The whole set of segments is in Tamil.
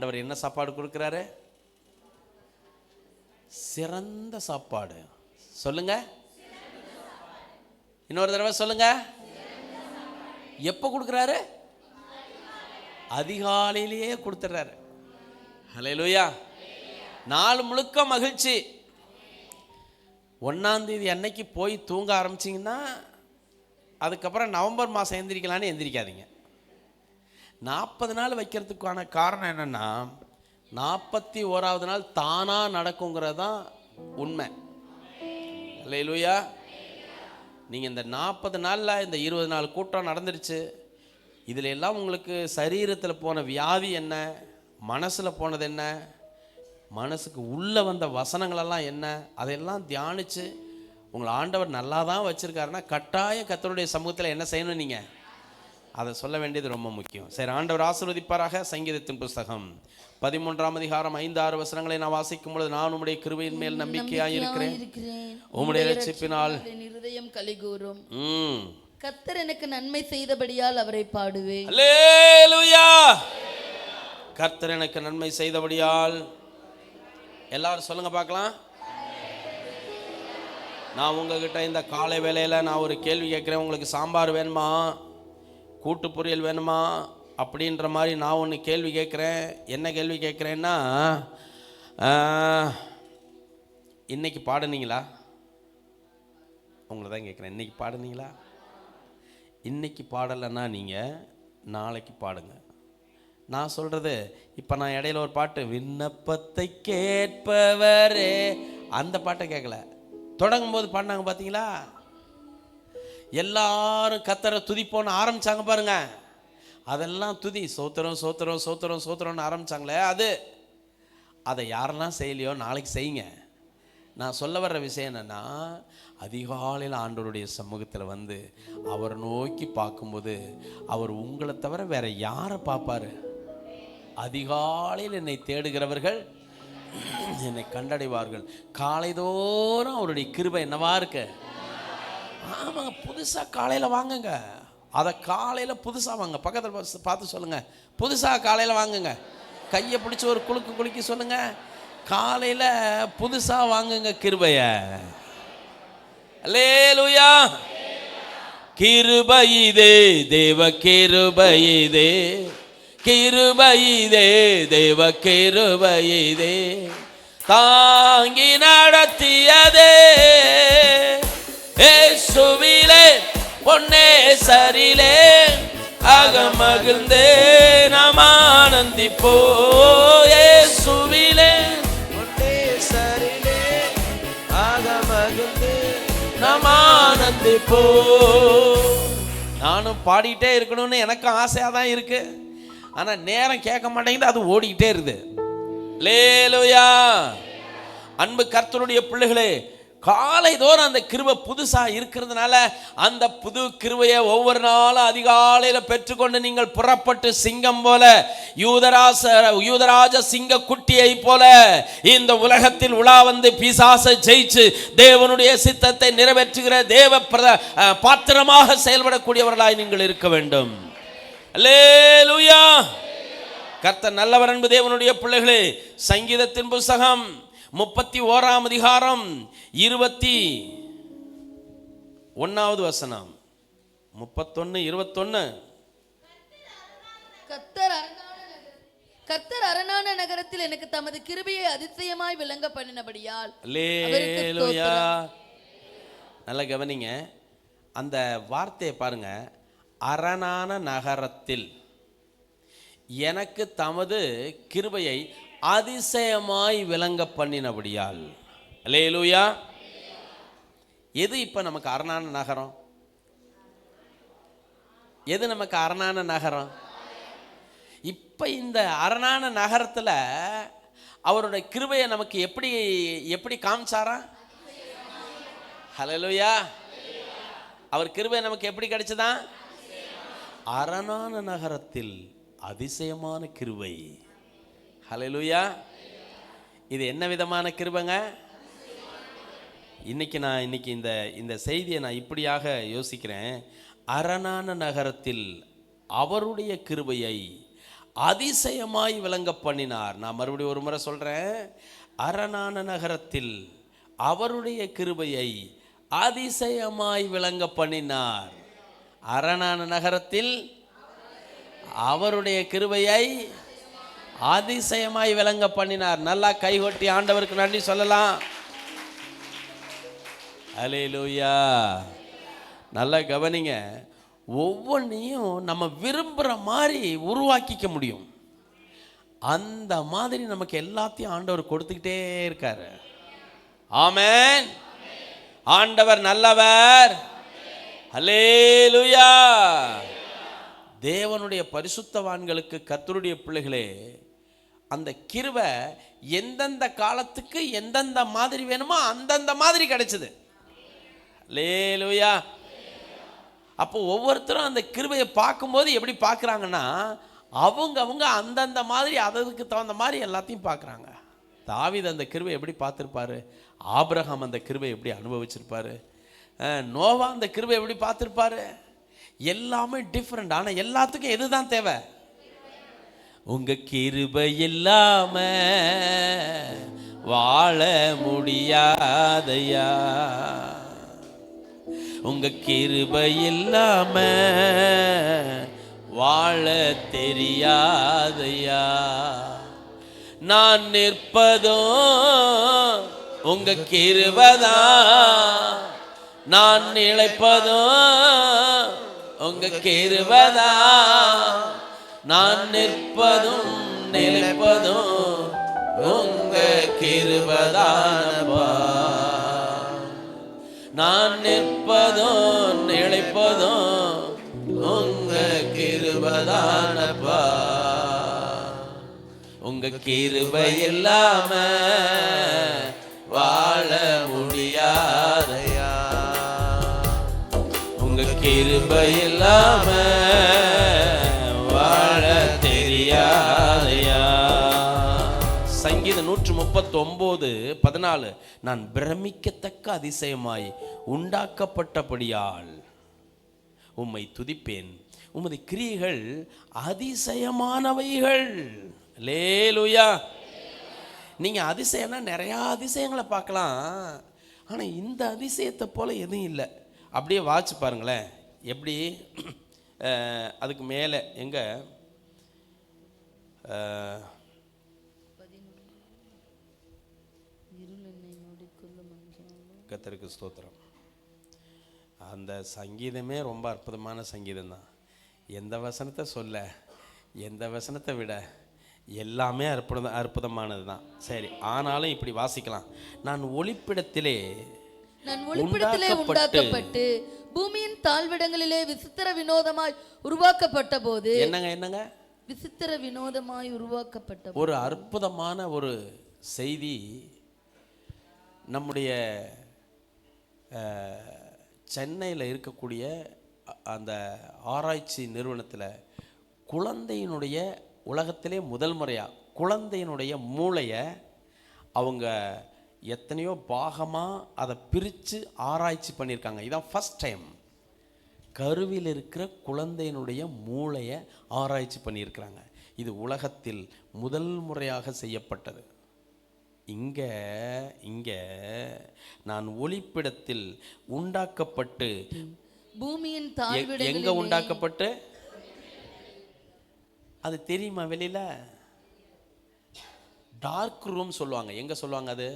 ஆண்டவர் என்ன சாப்பாடு கொடுக்குறாரு? சிறந்த சாப்பாடு. சொல்லுங்க, இன்னொரு தடவை சொல்லுங்க. எப்போ கொடுக்குறாரு? அதிகாலையிலேயே கொடுத்துட்றாரு. ஹல்லேலூயா. நாள் முழுக்க மகிழ்ச்சி. 1ஆம் தேதி அன்னைக்கு போய் தூங்க ஆரம்பிச்சிங்கன்னா அதுக்கப்புறம் நவம்பர் மாதம் எந்திரிக்கலான்னு எந்திரிக்காதீங்க. 40 நாள் வைக்கிறதுக்கான காரணம் என்னென்னா, 41ஆவது நாள் தானாக நடக்குங்கிறது தான் உண்மை. ஹல்லேலூயா. நீங்கள் இந்த 40 நாளில் இந்த 20 நாள் கூட்டம் நடந்துருச்சு. இதில் எல்லாம் உங்களுக்கு சரீரத்தில் போன வியாதி என்ன, மனசில் போனது என்ன, மனசுக்கு உள்ளே வந்த வசனங்களெல்லாம் என்ன, அதையெல்லாம் தியானித்து உங்களை ஆண்டவர் நல்லா தான் வச்சுருக்காருன்னா கட்டாய கர்த்தருடைய சமூகத்தில் என்ன செய்யணும்? நீங்கள் அதை சொல்ல வேண்டியது ரொம்ப முக்கியம். சரி, ஆண்டவர் ஆசீர்வதிப்பாராக. சங்கீதத்தின் புஸ்தகம் 13ஆம் அதிகாரம் 5-6 வசனங்களை நான் வாசிக்கும் பொழுது, நான் உம்முடைய கிருபையின் மேல் நம்பிக்கையாயிருக்கிறேன், உம்முடைய இரட்சிப்பினால் என் இருதயம் கலிகூரும். கர்த்தர் எனக்கு நன்மை செய்தபடியால் அவரை பாடுவேன். அல்லேலூயா. கர்த்தர் எனக்கு நன்மை செய்தபடியால். எல்லாரும் சொல்லுங்க பார்க்கலாம். நான் உங்ககிட்ட இந்த காலை வேளையில் நான் ஒரு கேள்வி கேட்குறேன். உங்களுக்கு சாம்பார் வேணுமா, கூட்டு பொரியல் வேணுமா அப்படின்ற மாதிரி நான் ஒன்று கேள்வி கேட்குறேன். என்ன கேள்வி கேட்குறேன்னா, இன்னைக்கு பாடுனீங்களா? உங்களை தான் கேட்குறேன். இன்னைக்கு பாடுனீங்களா? இன்னைக்கு பாடலைன்னா நீங்கள் நாளைக்கு பாடுங்க. நான் சொல்கிறது, இப்போ நான் இடையில ஒரு பாட்டு, விண்ணப்பத்தை கேட்பவரே, அந்த பாட்டை கேட்கல. தொடங்கும் போது பாடினாங்க பார்த்தீங்களா? எல்லாரும் கர்த்தரை துதிப்போன்னு ஆரம்பித்தாங்க பாருங்க. அதெல்லாம் துதி, சோத்திரம் சோத்திரம் சோத்திரம் சோத்திரம்னு ஆரம்பித்தாங்களே, அதை யாரெல்லாம் செய்யலையோ நாளைக்கு செய்யுங்க. நான் சொல்ல வர்ற விஷயம் என்னென்னா, அதிகாலையில் ஆண்டவருடைய சமூகத்தில் வந்து அவரை நோக்கி பார்க்கும்போது அவர் உங்களை தவிர வேற யாரை பார்ப்பார்? அதிகாலையில் என்னை தேடுகிறவர்கள் என்னை கண்டடைவார்கள். காலைதோறும் அவருடைய கிருபை என்னவா இருக்கு? ஆமாங்க, புதுசாக காலையில் வாங்குங்க. அதை காலையில் புதுசாக வாங்க. பக்கத்தில் பார்த்து சொல்லுங்கள், புதுசாக காலையில் வாங்குங்க. கையை பிடிச்சி ஒரு குலுக்கி சொல்லுங்கள், காலையில் புதுசாக வாங்குங்க கிருபைய. அல்லேலூயா. கிருபையிதே தேவ கிருபையிதே, கிருபையிதே தேவ கிருபையிதே, தாங்கி நடத்தியதே இயேசுவிலே பொன்னேசரிலே, அகமகிழ்ந்தே நாம் ஆனந்திப்போ. இயேசுவிலே பொன்னேசரிலே அகமகிழ்ந்தே நாம் ஆனந்திப்போ. நானும் பாடிட்டே இருக்கணும்னு எனக்கும் ஆசையாக தான் இருக்கு. ஆனால் நேரம் கேட்க மாட்டேங்குது, அது ஓடிக்கிட்டே இருக்குது. அல்லேலூயா. அன்பு கர்த்தருடைய பிள்ளைகளே, காலை தோறும் அந்த கிருபை புதுசாக இருக்கிறதுனால அந்த புது கிருபையை ஒவ்வொரு நாளும் அதிகாலையில் பெற்றுக்கொண்டு நீங்கள் புறப்பட்டு சிங்கம் போல, யூதராஜ சிங்க குட்டியை போல இந்த உலகத்தில் உலா வந்து பிசாசை ஜெயிச்சு தேவனுடைய சித்தத்தை நிறைவேற்றுகிற தேவ பாத்திரமாக செயல்படக்கூடியவர்களாய் நீங்கள் இருக்க வேண்டும். அல்லேலூயா. கர்த்தர் நல்லவர். அன்பு தேவனுடைய பிள்ளைகளே, சங்கீதத்தின் புஸ்தகம் 31ஆம் அதிகாரம் 21வது வசனம். 31:21. கர்த்தர் அரணான நகரத்தில் எனக்கு தமது கிருபையை அதிசயமாய் விளங்க பண்ணினபடியால். அல்லேலூயா. நல்ல கவனிங்க, அந்த வார்த்தையை பாருங்க. அரணான நகரத்தில் எனக்கு தமது கிருபையை அதிசயமாய் விளங்க பண்ணினபடியால். அல்லேலூயா. எது இப்போ நமக்கு அரணான நகரம்? எது நமக்கு அரணான நகரம்? இப்போ இந்த அரணான நகரத்தில் அவருடைய கிருபையை நமக்கு எப்படி காமிச்சாரா? ஹல்லேலூயா. அவர் கிருபை நமக்கு எப்படி கிடைச்சதா? அரணான நகரத்தில் அதிசயமான கிருபை. ஹல்லேலூயா. இது என்ன விதமான கிருபைங்க? இன்னைக்கு இந்த செய்தியை நான் இப்படியாக யோசிக்கிறேன். அரணான நகரத்தில் அவருடைய கிருபையை அதிசயமாய் விளங்க பண்ணினார். நான் மறுபடியும் ஒரு முறை சொல்கிறேன். அரணான நகரத்தில் அவருடைய கிருபையை அதிசயமாய் விளங்க பண்ணினார். அரணான நகரத்தில் அவருடைய கிருபையை அதிசயமாய் விளங்க பண்ணினார். நல்லா கைகொட்டி ஆண்டவருக்கு நன்றி சொல்லலாம். அல்லேலூயா. நல்லா கவனிங்க. ஒவ்வொன்றையும் நம்ம விரும்புகிற மாதிரி உருவாக்கிக்க முடியும். அந்த மாதிரி நமக்கு எல்லாத்தையும் ஆண்டவர் கொடுத்துக்கிட்டே இருக்காரு. ஆமென். ஆண்டவர் நல்லவர். அல்லேலூயா. தேவனுடைய பரிசுத்தவான்களுக்கு, கர்த்தருடைய பிள்ளைகளே, அந்த கிருபை எந்தெந்த காலத்துக்கு எந்தெந்த மாதிரி வேணுமோ அந்தந்த மாதிரி கிடைச்சது. அல்லேலூயா. அப்போ ஒவ்வொருத்தரும் அந்த கிருபையை பார்க்கும்போது எப்படி பார்க்குறாங்கன்னா, அவங்க அந்தந்த மாதிரி அதற்கு தகுந்த மாதிரி எல்லாத்தையும் பார்க்குறாங்க. தாவீது அந்த கிருபை எப்படி பார்த்துருப்பாரு? ஆபிரகாம் அந்த கிருபை எப்படி அனுபவிச்சிருப்பாரு? நோவா அந்த கிருபை எப்படி பார்த்துருப்பாரு? எல்லாமே டிஃப்ரெண்ட். ஆனால் எல்லாத்துக்கும் எதுதான் தேவை? உங்க கிருபை இல்லாம வாழ முடியாதையா, உங்க கிருபை இல்லாம வாழ தெரியாதையா, நான் நிற்பதும் உங்க கிருபைதான், நான் நிலைப்பதும் உங்க கிருபைதான், நான் நிற்பதும் நிலைப்பதும் உங்க கிருபைதானப்பா, நான் நிற்பதும் நிலைப்பதும் உங்க கிருபைதானப்பா, உங்க கிருபை இல்லாம வாழ முடியாதையா, உங்க கிருபை இல்லாம வாழ தெரியாதையா. சங்கீதம் 139:14, நான் பிரமிக்கத்தக்க அதிசயமாய் உண்டாக்கப்பட்டபடியால் உம்மை துதிப்பேன், உமது கிரியைகள் அதிசயமானவைகள். அல்லேலூயா. நீங்க அதிசயம்னா நிறையா அதிசயங்களை பார்க்கலாம். ஆனால் இந்த அதிசயத்தை போல எதுவும் இல்லை. அப்படியே வாட்சி பாருங்களேன். எப்படி அதுக்கு மேலே எங்க கர்த்தருக்கு ஸ்தோத்திரம். அந்த சங்கீதமே ரொம்ப அற்புதமான சங்கீதம் தான். எந்த வசனத்தை சொல்ல, எந்த வசனத்தை விட எல்லாமே அற்புதமானது தான். சரி, ஆனாலும் இப்படி வாசிக்கலாம். நான் ஒளிப்பிடத்திலே உண்டாக்கப்பட்டு பூமியின் தாழ்விடங்களிலே விசித்திர வினோதமாய் உருவாக்கப்பட்ட போது. என்னங்க விசித்திர வினோதமாய் உருவாக்கப்பட்ட ஒரு அற்புதமான ஒரு செய்தி. நம்முடைய சென்னையில் இருக்கக்கூடிய அந்த ஆராய்ச்சி நிறுவனத்தில் குழந்தையினுடைய உலகத்திலே முதல் முறையாக குழந்தையினுடைய மூளையை அவங்க எத்தனையோ பாகமாக அதை பிரித்து ஆராய்ச்சி பண்ணியிருக்காங்க. இதான் ஃபஸ்ட் டைம் கருவில் இருக்கிற குழந்தையினுடைய மூளையை ஆராய்ச்சி பண்ணியிருக்கிறாங்க. இது உலகத்தில் முதல் முறையாக செய்யப்பட்டது. இங்க நான் ஒளிப்பிடத்தில் உண்டாக்கப்பட்டு பூமியின் எங்க உண்டாக்கப்பட்டு, அது தெரியுமா? வெளியில டார்க் ரூம் சொல்லுவாங்க. எங்க சொல்லுவாங்க? அது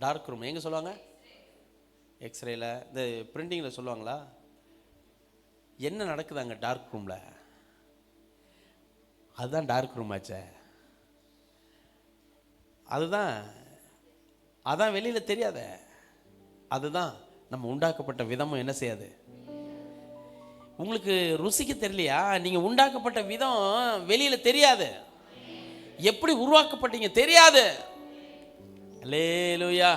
டார்க் ரூம் எங்க சொல்லுவாங்க? எக்ஸ்ரேல, இந்த பிரிண்டிங்ல சொல்லுவாங்களா? என்ன நடக்குதாங்க டார்க் ரூம்ல? அதுதான் டார்க் ரூம் ஆச்சே. அதான் வெளியில தெரியாத. அதுதான் நம்ம உண்டாக்கப்பட்ட விதமும் என்ன செய்யாது. உங்களுக்கு ருசிக்க தெரியலையா? நீங்க உண்டாக்கப்பட்ட விதம் வெளியில தெரியாது. எப்படி உருவாக்கப்பட்டீங்க தெரியாது. அல்லேலூயா.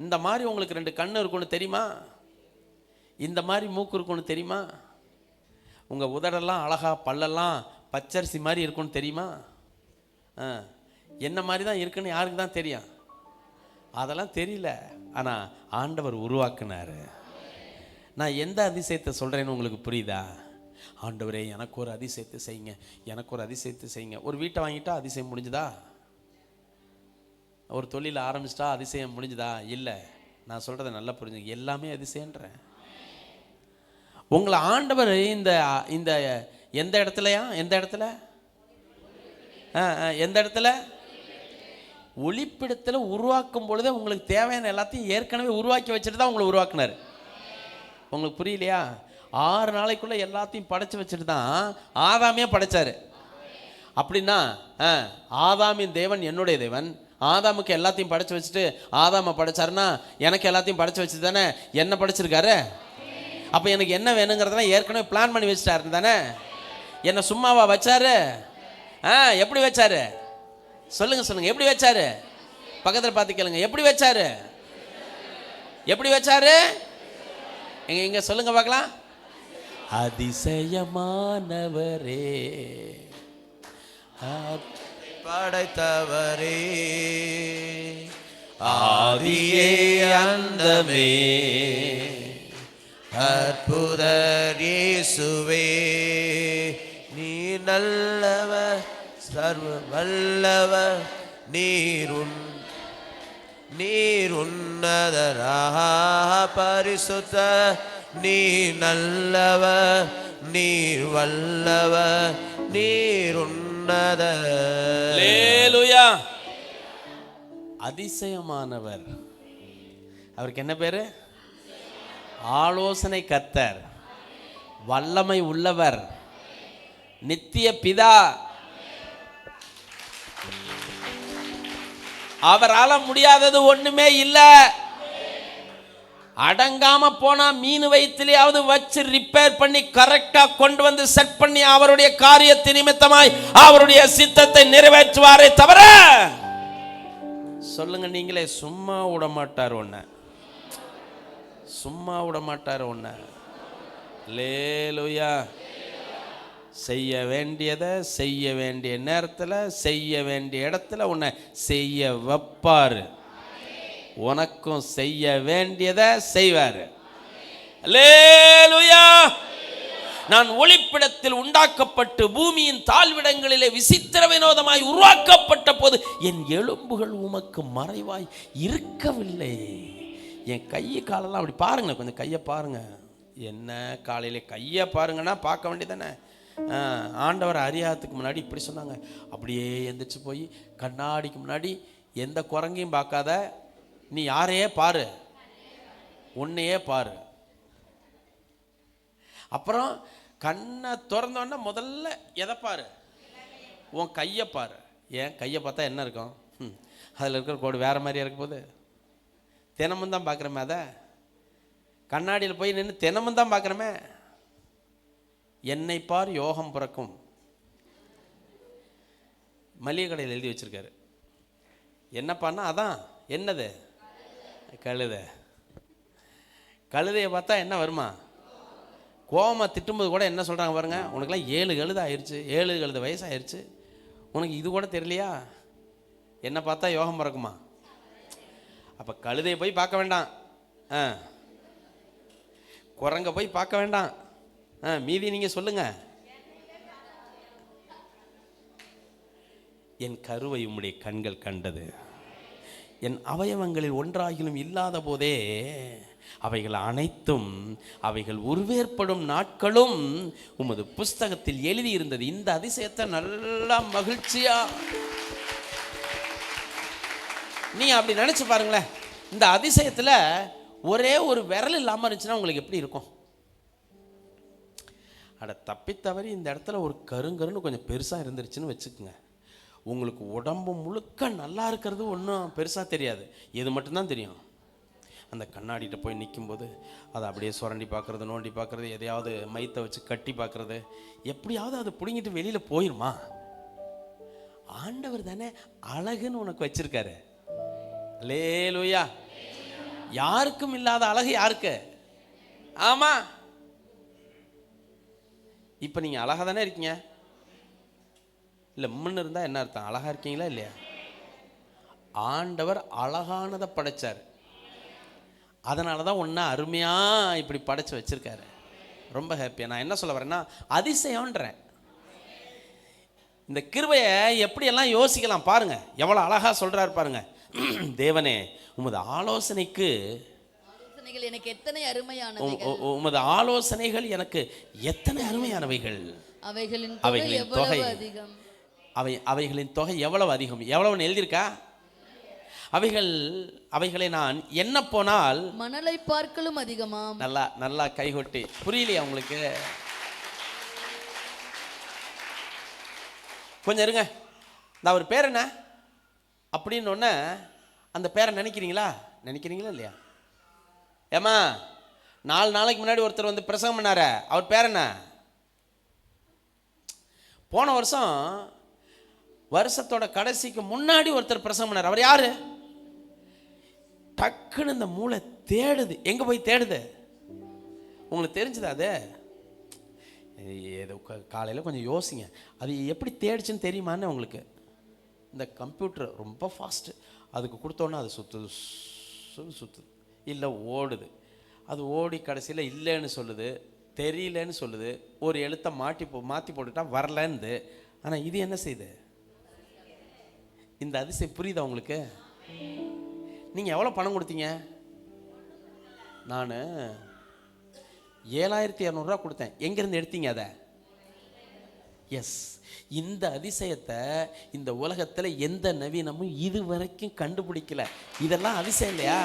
இந்த மாதிரி உங்களுக்கு 2 கண்ணு இருக்குன்னு தெரியுமா? இந்த மாதிரி மூக்கு இருக்குன்னு தெரியுமா? உங்க உதடெல்லாம் அழகா, பல்லெல்லாம் பச்சரிசி மாதிரி இருக்குன்னு தெரியுமா? என்ன மாதிரி தான் இருக்குன்னு யாருக்கு தான் தெரியும்? அதெல்லாம் தெரியல. ஆனால் ஆண்டவர் உருவாக்குனாரு. நான் எந்த அதிசயத்தை சொல்கிறேன்னு உங்களுக்கு புரியுதா? ஆண்டவரே எனக்கு ஒரு அதிசயத்தை செய்யுங்க, எனக்கு ஒரு அதிசயத்தை செய்யுங்க. ஒரு வீட்டை வாங்கிட்டா அதிசயம் முடிஞ்சுதா? ஒரு தொழில் ஆரம்பிச்சிட்டா அதிசயம் முடிஞ்சுதா? இல்லை. நான் சொல்கிறத நல்லா புரிஞ்சுங்க, எல்லாமே அதிசயன்றேன். உங்களை ஆண்டவர் இந்த இந்த எந்த இடத்துலையா, எந்த இடத்துல எந்த இடத்துல ஒளிப்பிடத்தில் உருவாக்கும் பொழுதே உங்களுக்கு தேவையான எல்லாத்தையும் ஏற்கனவே உருவாக்கி வச்சுட்டு தான் உங்களை உருவாக்குனார். உங்களுக்கு புரியலையா? 6 நாளைக்குள்ளே எல்லாத்தையும் படைச்சு வச்சுட்டு தான் ஆதாமே படைச்சாரு. அப்படின்னா ஆதாமின் தேவன் என்னுடைய தேவன். ஆதாமுக்கு எல்லாத்தையும் படைச்சு வச்சுட்டு ஆதாமை படைச்சாருன்னா எனக்கு எல்லாத்தையும் படைச்சு வச்சுட்டு தானே என்ன படைச்சிருக்காரு. அப்போ எனக்கு என்ன வேணுங்கிறதெல்லாம் ஏற்கனவே பிளான் பண்ணி வச்சுட்டாரு தானே. என்ன சும்மாவா வச்சாரு? எப்படி வச்சாரு? சொல்லுங்க, எப்படி வச்சாரு? பக்கத்தில் பார்த்து கேளுங்க, எப்படி வச்சாரு? எப்படி வச்சாரு? எங்க சொல்லுங்க பார்க்கலாம். அதிசயமானவரே, படைத்தவரே, ஆதியே அந்தமே, அற்புதர் இயேசுவே, நீ நல்லவர், சர்வ வல்லவர், நீருன்னதராக பரிசுத்த, நீ நல்லவர், நீர் வல்லவர், நீருன்னத. அல்லேலூயா. அதிசயமானவர். அவருக்கு என்ன பேரு? ஆலோசனை கர்த்தர், வல்லமை உள்ளவர், நித்திய பிதா. அவரால முடியாதது ஒண்ணுமே இல்லை. அடங்காம போனா மீன் வயிற்றிலேயாவது வச்சு ரிப்பேர் பண்ணி கரெக்டா கொண்டு வந்து செட் பண்ணி அவருடைய காரியத்தின் நிமித்தமாய் அவருடைய சித்தத்தை நிறைவேற்றுவாரே தவிர, சொல்லுங்க நீங்களே, சும்மா விட மாட்டார் ஒன்ன, சும்மா விட மாட்டார் ஒன்ன. அல்லேலூயா. செய்ய வேண்டியதை செய்ய வேண்டிய நேரத்தில் செய்ய வேண்டிய இடத்துல உன்னை செய்ய வைப்பாரு. உனக்கும் செய்ய வேண்டியதை செய்வாரு. அல்லேலூயா. நான் ஒளிப்பிடத்தில் உண்டாக்கப்பட்டு பூமியின் தாழ்விடங்களிலே விசித்திர வினோதமாய் உருவாக்கப்பட்ட போது என் எலும்புகள் உமக்கு மறைவாய் இருக்கவில்லை. என் கையை காலெல்லாம் அப்படி பாருங்க, கொஞ்சம் கையை பாருங்க. என்ன காலையில கையை பாருங்கன்னா பார்க்க வேண்டியதானே. ஆண்டவர் அறியாததுக்கு முன்னாடி இப்படி சொன்னாங்க. அப்படியே எந்திரிச்சு போய் கண்ணாடிக்கு முன்னாடி எந்த குரங்கையும் பார்க்காத, நீ யாரையே பாரு, உன்னையே பாரு. அப்புறம் கண்ணை திறந்தோன்னா முதல்ல எதை பாரு? உன் கையை பாரு. ஏன் கையை பார்த்தா என்ன இருக்கும்? அதில் இருக்கிற கோடு வேற மாதிரியா இருக்க போது. தினமும் தான் பார்க்குறமே, அதை கண்ணாடியில் போய் நின்று தினமும் தான் பார்க்குறமே. என்னை பார் யோகம் பிறக்கும், மளிகை கடையில் எழுதி வச்சிருக்காரு. என்னப்பான்னா அதான் என்னது? கழுதை. கழுதையை பார்த்தா என்ன வருமா? கோவமாக திட்டும்போது கூட என்ன சொல்கிறாங்க பாருங்க, உனக்குலாம் 7 கழுதை ஆயிடுச்சு, 7 கழுதை வயசாகிடுச்சு, உனக்கு இது கூட தெரியலையா? என்ன பார்த்தா யோகம் பிறக்குமா? அப்போ கழுதையை போய் பார்க்க வேண்டாம், குரங்க போய் பார்க்க வேண்டாம், மீதி நீங்கள் சொல்லுங்க. என் கருவை உம்முடைய கண்கள் கண்டது, என் அவயவங்களில் ஒன்றாகிலும் இல்லாத போதே அவைகள் அனைத்தும் அவைகள் உருவேற்படும் நாட்களும் உமது புஸ்தகத்தில் எழுதியிருந்தது. இந்த அதிசயத்தை நல்லா மகிழ்ச்சியா நீ அப்படி நினைச்சு பாருங்களேன். இந்த அதிசயத்துல ஒரே ஒரு விரல் இல்லாம இருந்துச்சுன்னா உங்களுக்கு எப்படி இருக்கும்? அட தப்பி தவறி இந்த இடத்துல ஒரு கருங்கருன்னு கொஞ்சம் பெருசா இருந்துருச்சுன்னு வச்சுக்கோங்க, உங்களுக்கு உடம்பு முழுக்க நல்லா இருக்கிறது ஒன்றும் பெருசாக தெரியாது. இது மட்டும்தான் தெரியும். அந்த கண்ணாடிகிட்ட போய் நிற்கும்போது அதை அப்படியே சுரண்டி பார்க்குறது, நோண்டி பார்க்குறது, எதையாவது மைத்தை வச்சு கட்டி பார்க்குறது, எப்படியாவது அதை பிடுங்கிட்டு வெளியில் போயிடுமா? ஆண்டவர் தானே அழகுன்னு உனக்கு வச்சிருக்காரு. அல்லேலூயா. யாருக்கும் இல்லாத அழகு யாருக்கு? ஆமாம். இப்போ நீங்கள் அழகாக தானே இருக்கீங்க. இல்லை முன்னு இருந்தால் என்ன அர்த்தம்? அழகாக இருக்கீங்களா இல்லையா? ஆண்டவர் அழகானதை படைச்சார், அதனால தான் ஒன்றா அருமையாக இப்படி படைச்சு வச்சிருக்காரு. ரொம்ப ஹாப்பியா. நான் என்ன சொல்ல வரேன்னா அதிசயம்ன்றேன். இந்த கிருபையை எப்படியெல்லாம் யோசிக்கலாம் பாருங்க, எவ்வளோ அழகா சொல்றாரு பாருங்க. தேவனே உமது ஆலோசனைக்கு எனக்கு எத்தனை அருமையானவைகள், உமது ஆலோசனைகள் எனக்கு எத்தனை அருமையானவைகள், அவைகளின் தொகை அதிகம், அவைகளின் தொகை எவ்வளவு அதிகம். எவ்வளவுன்னு எழுதியிருக்கா? அவைகளை நான் என்ன போனால் மணலை பார்க்கலும் அதிகமாம். நல்லா நல்லா கைகொட்டி. புரியலையா உங்களுக்கு? கொஞ்சம் இருங்க. நான் ஒரு பேர் என்ன அப்படின்னு ஒன்று அந்த பேரை நினைக்கிறீங்களா இல்லையா? ஏமா 4 நாளைக்கு முன்னாடி ஒருத்தர் வந்து பிரசங்கம் பண்ணார, அவர் பேர் என்ன? போன வருஷத்தோட கடைசிக்கு முன்னாடி ஒருத்தர் பிரசங்கம் பண்ணார். அவர் யாரு? டக்குன்னு இந்த மூளை தேடுது. எங்க போய் தேடுது? உங்களுக்கு தெரிஞ்சுதா? அது ஏதோ காலையில் கொஞ்சம் யோசிங்க, அது எப்படி தேடிச்சுன்னு தெரியுமான்னு உங்களுக்கு. இந்த கம்ப்யூட்டர் ரொம்ப ஃபாஸ்ட்டு, அதுக்கு கொடுத்தோன்னா அது சுற்றுது இல்லை ஓடுது. அது ஓடி கடைசியில் இல்லைன்னு சொல்லுது, தெரியலன்னு சொல்லுது, ஒரு எழுத்தை மாற்றி போட்டுட்டா வரலன்னு. ஆனால் இது என்ன செய்யுது? இந்த அதிசயம் புரியுதா உங்களுக்கு? நீங்கள் எவ்வளோ பணம் கொடுத்தீங்க? நான் 7,200 கொடுத்தேன். எங்கேருந்து எடுத்தீங்க அதை? எஸ், இந்த அதிசயத்தை இந்த உலகத்தில் எந்த நவீனமும் இது வரைக்கும் கண்டுபிடிக்கல. இதெல்லாம் அதிசயம் இல்லையா?